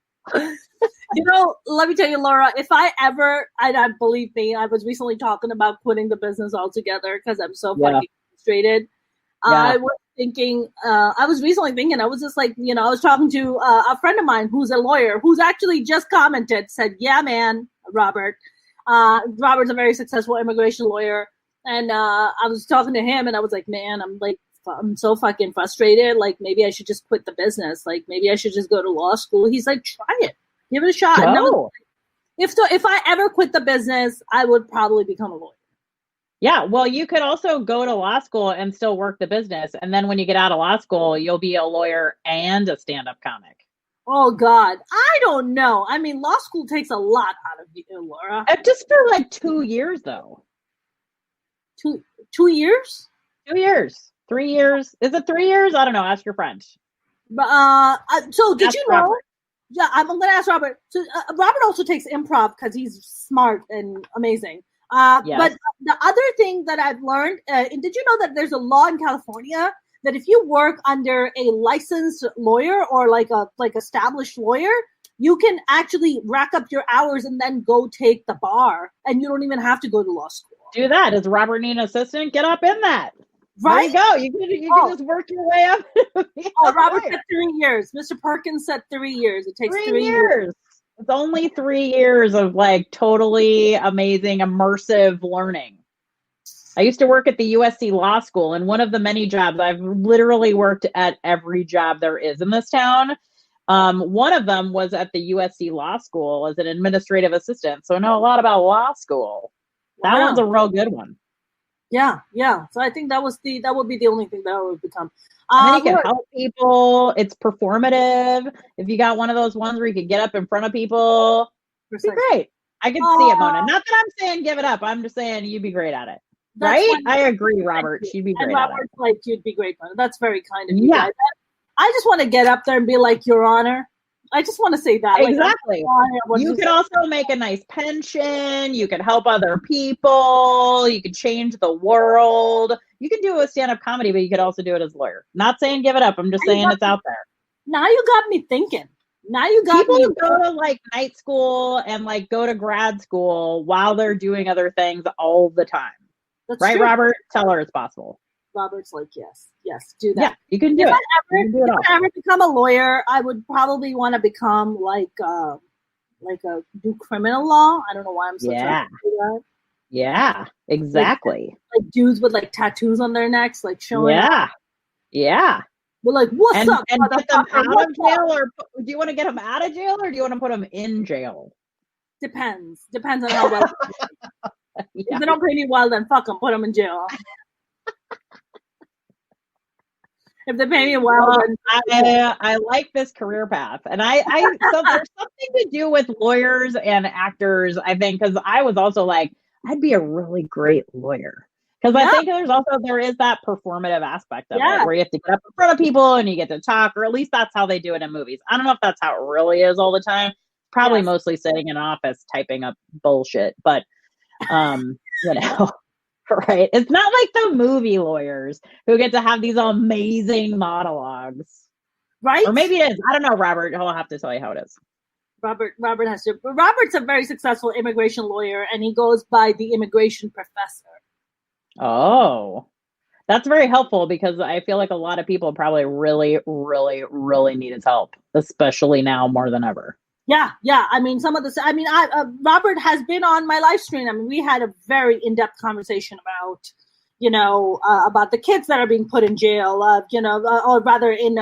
You know, let me tell you, Laura, if I ever, and believe me, I was recently talking about quitting the business altogether because I'm so fucking frustrated. I was thinking, I was recently thinking, I was just like, you know, I was talking to a friend of mine who's a lawyer who's actually just commented, said, yeah, man, Robert. Robert's a very successful immigration lawyer. And I was talking to him and I was like, man, I'm so fucking frustrated. Like, maybe I should just quit the business. Like, maybe I should just go to law school. He's like, try it. Give it a shot. And if I ever quit the business, I would probably become a lawyer. Yeah, well, you could also go to law school and still work the business. And then when you get out of law school, you'll be a lawyer and a stand-up comic. Oh, God. I don't know. I mean, law school takes a lot out of you, Laura. Just for like 2 years, though. 2 years? 2 years. 3 years. Is it 3 years? I don't know. Ask your friend. So did you know? Robert. Yeah, I'm going to ask Robert. So Robert also takes improv because he's smart and amazing. Yes. But the other thing that I've learned, did you know that there's a law in California that if you work under a licensed lawyer or like established lawyer, you can actually rack up your hours and then go take the bar, and you don't even have to go to law school. Do that. Does Robert need an assistant? Get up in that. Right? There you go. You can just work your way up. Robert said 3 years. Mr. Perkins said 3 years. It takes 3 years. It's only 3 years of like totally amazing, immersive learning. I used to work at the USC Law School, and one of the many jobs, I've literally worked at every job there is in this town. One of them was at the USC Law School as an administrative assistant. So I know a lot about law school. That one's a real good one. Yeah. So I think that would be the only thing that I would become. And then you can help people. It's performative. If you got one of those ones where you can get up in front of people, it'd be great. I can see it, Mona. Not that I'm saying give it up. I'm just saying you'd be great at it. Right? I agree, Robert. She'd be great at it. Like, you'd be great, Mona. That's very kind of you. Yeah. I just want to get up there and be like, Your Honor. I just want to say that. Exactly. You could also make a nice pension. You could help other people. You could change the world. You can do a stand-up comedy, but you could also do it as a lawyer. Not saying give it up. I'm just saying it's out there. Now you got me thinking. People go to like night school and like go to grad school while they're doing other things all the time. That's right, true. Robert? Tell her it's possible. Robert's like, yes, do that. Yeah, you can do it. If I ever become a lawyer, I would probably want to become do criminal law. I don't know why I'm so trying to do that. Yeah, exactly. Like dudes with like tattoos on their necks, like showing up. Yeah. We're like, what's up? And get them out of jail, or do you want to get them out of jail, or do you want to put them in jail? Depends on how well. If they don't pay me well, then fuck them. Put them in jail. If they pay me well, then I like this career path, and so there's something to do with lawyers and actors. I think because I was also like, I'd be a really great lawyer because I think there is that performative aspect of it where you have to get up in front of people and you get to talk, or at least that's how they do it in movies. I don't know if that's how it really is all the time. Probably mostly sitting in an office typing up bullshit, but you know. Right. It's not like the movie lawyers who get to have these amazing monologues. Right. Or maybe it is. I don't know, Robert. I'll have to tell you how it is. Robert has to. Robert's a very successful immigration lawyer, and he goes by the immigration professor. Oh, that's very helpful because I feel like a lot of people probably really, really, really need his help, especially now more than ever. Yeah. I mean, Robert has been on my live stream. I mean, we had a very in-depth conversation about, about the kids that are being put in jail, or rather in,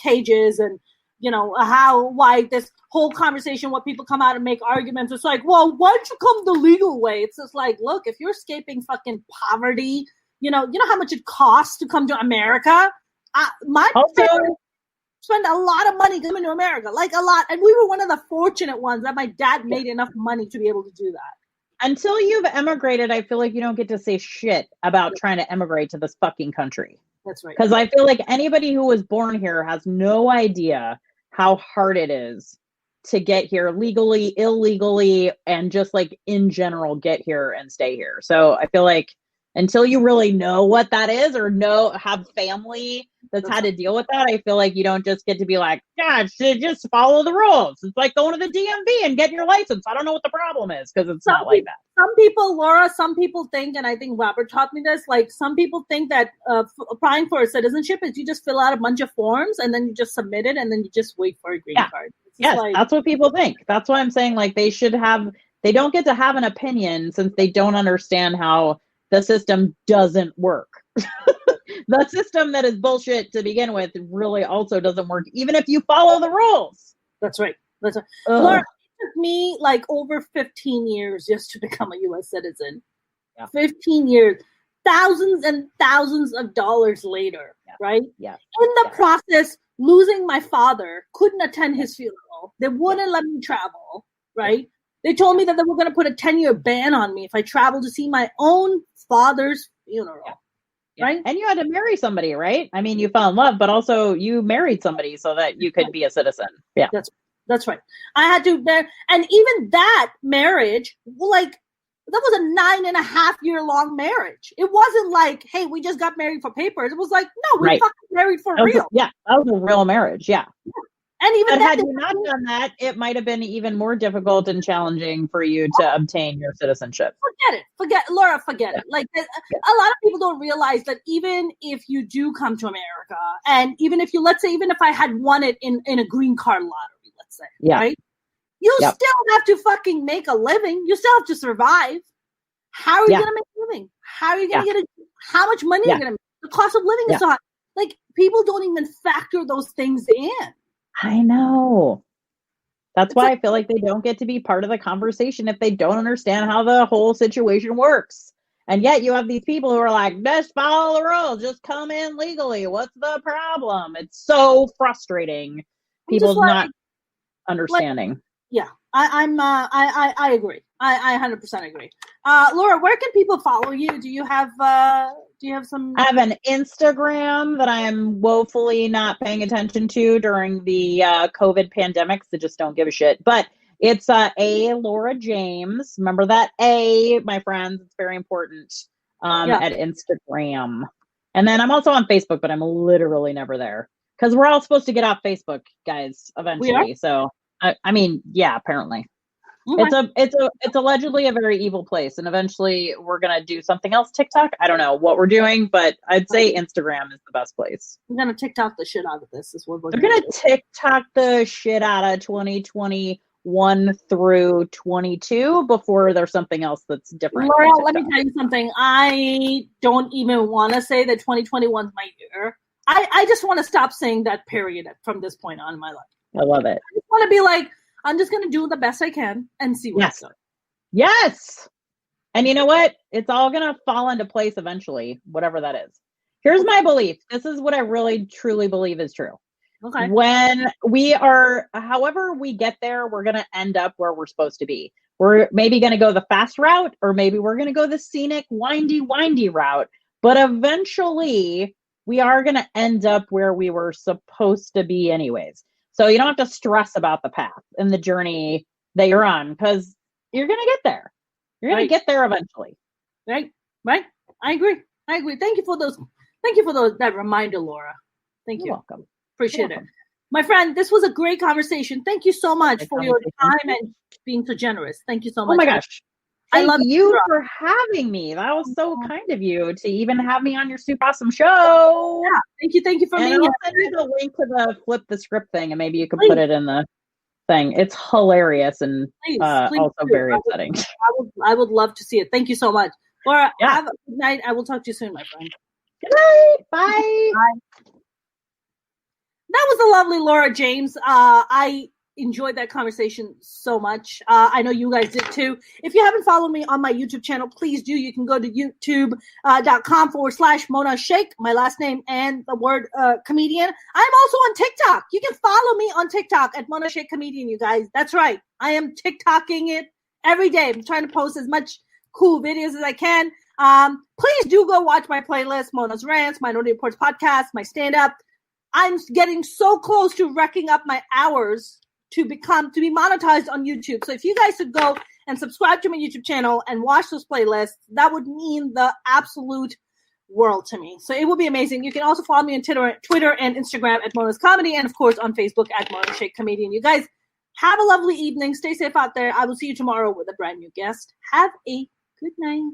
cages, and, why this whole conversation, what people come out and make arguments. It's like, well, why don't you come the legal way? It's just like, look, if you're escaping fucking poverty, you know how much it costs to come to America? My parents spend a lot of money coming to America, like a lot. And we were one of the fortunate ones that my dad made enough money to be able to do that. until you've emigrated, I feel like you don't get to say shit about trying to emigrate to this fucking country. That's right. Because I feel like anybody who was born here has no idea how hard it is to get here legally, illegally, and just like in general, get here and stay here. So I feel like until you really know what that is or have family that's had to deal with that, I feel like you don't just get to be like, gosh, just follow the rules. It's like going to the DMV and getting your license. I don't know what the problem is, because it's not like that. Some people, Laura, think, and I think Robert taught me this, like some people think that applying for a citizenship is you just fill out a bunch of forms and then you just submit it and then you just wait for a green card. Yes, like, that's what people think. That's why I'm saying like they don't get to have an opinion since they don't understand how the system doesn't work. The system that is bullshit to begin with really also doesn't work, even if you follow the rules. That's right. Laura, it took me like over 15 years just to become a U.S. citizen. Yeah. 15 years. Thousands and thousands of dollars later, right? Yeah. In the process, losing my father, couldn't attend his funeral. They wouldn't let me travel, right? They told me that they were going to put a 10-year ban on me if I traveled to see my own father's funeral. Yeah. Right? And you had to marry somebody, right? I mean, you fell in love, but also you married somebody so that you could be a citizen. Yeah. That's right. I had to and even that marriage, like, that was a 9.5-year long marriage. It wasn't like, hey, we just got married for papers. It was like, no, we fucking married for real. That was a real marriage. Yeah. And even had you not done that, it might have been even more difficult and challenging for you to obtain your citizenship. Forget it. Like, a lot of people don't realize that even if you do come to America, and even if if I had won it in a green card lottery, let's say, right? You still have to fucking make a living. You still have to survive. How are you going to make a living? How are you going to get how much money are you going to make? The cost of living is so high. Like, people don't even factor those things in. I know. That's why I feel like they don't get to be part of the conversation if they don't understand how the whole situation works. And yet you have these people who are like, just follow the rules, just come in legally. What's the problem? It's so frustrating. People not understanding. I agree. I 100% agree. Laura, where can people follow you? Do you have some? I have an Instagram that I'm woefully not paying attention to during the COVID pandemic, so just don't give a shit. But it's A Laura James. Remember that A, my friends. It's very important at Instagram. And then I'm also on Facebook, but I'm literally never there because we're all supposed to get off Facebook, guys, eventually. So I mean, yeah, apparently. Okay. It's allegedly a very evil place, and eventually we're gonna do something else. TikTok, I don't know what we're doing, but I'd say Instagram is the best place. We're gonna TikTok the shit out of this. Is what we're gonna TikTok the shit out of 2021 through 22 before there's something else that's different. Laura, let me tell you something. I don't even want to say that 2021 is my year. I just want to stop saying that period from this point on in my life. I love it. I just want to be like, I'm just going to do the best I can and see what's up. Yes. And you know what? It's all going to fall into place eventually, whatever that is. Here's my belief. This is what I really, truly believe is true. Okay. When however we get there, we're going to end up where we're supposed to be. We're maybe going to go the fast route, or maybe we're going to go the scenic, windy route. But eventually, we are going to end up where we were supposed to be anyways. So you don't have to stress about the path and the journey that you're on, because you're going to get there. You're going to get there eventually. Right. I agree. Thank you for that reminder, Laura. Thank you. You're welcome. Appreciate it. My friend, this was a great conversation. Thank you so much for your time and being so generous. Thank you so much. Oh my gosh. I love you for having me. That was so kind of you to even have me on your super awesome show. Yeah, thank you for being here. I'll send you the link to the flip the script thing, and maybe you can put it in the thing. It's hilarious and also very upsetting. I would love to see it. Thank you so much. Laura, have a good night. I will talk to you soon, my friend. Good night. Bye. That was the lovely Laura James. I enjoyed that conversation so much. I know you guys did too. If you haven't followed me on my YouTube channel, please do. You can go to youtube.com/Mona Sheikh, my last name and the word comedian. I'm also on TikTok. You can follow me on TikTok at Mona Sheikh Comedian, you guys. That's right. I am TikToking it every day. I'm trying to post as much cool videos as I can. Please do go watch my playlist, Mona's Rants, Minority Reports podcast, my stand-up. I'm getting so close to wrecking up my hours to be monetized on YouTube. So if you guys could go and subscribe to my YouTube channel and watch those playlists, that would mean the absolute world to me. So it will be amazing. You can also follow me on Twitter and Instagram at Mona's Comedy, and of course on Facebook at Mona Shake Comedian. You guys have a lovely evening. Stay safe out there. I will see you tomorrow with a brand new guest. Have a good night.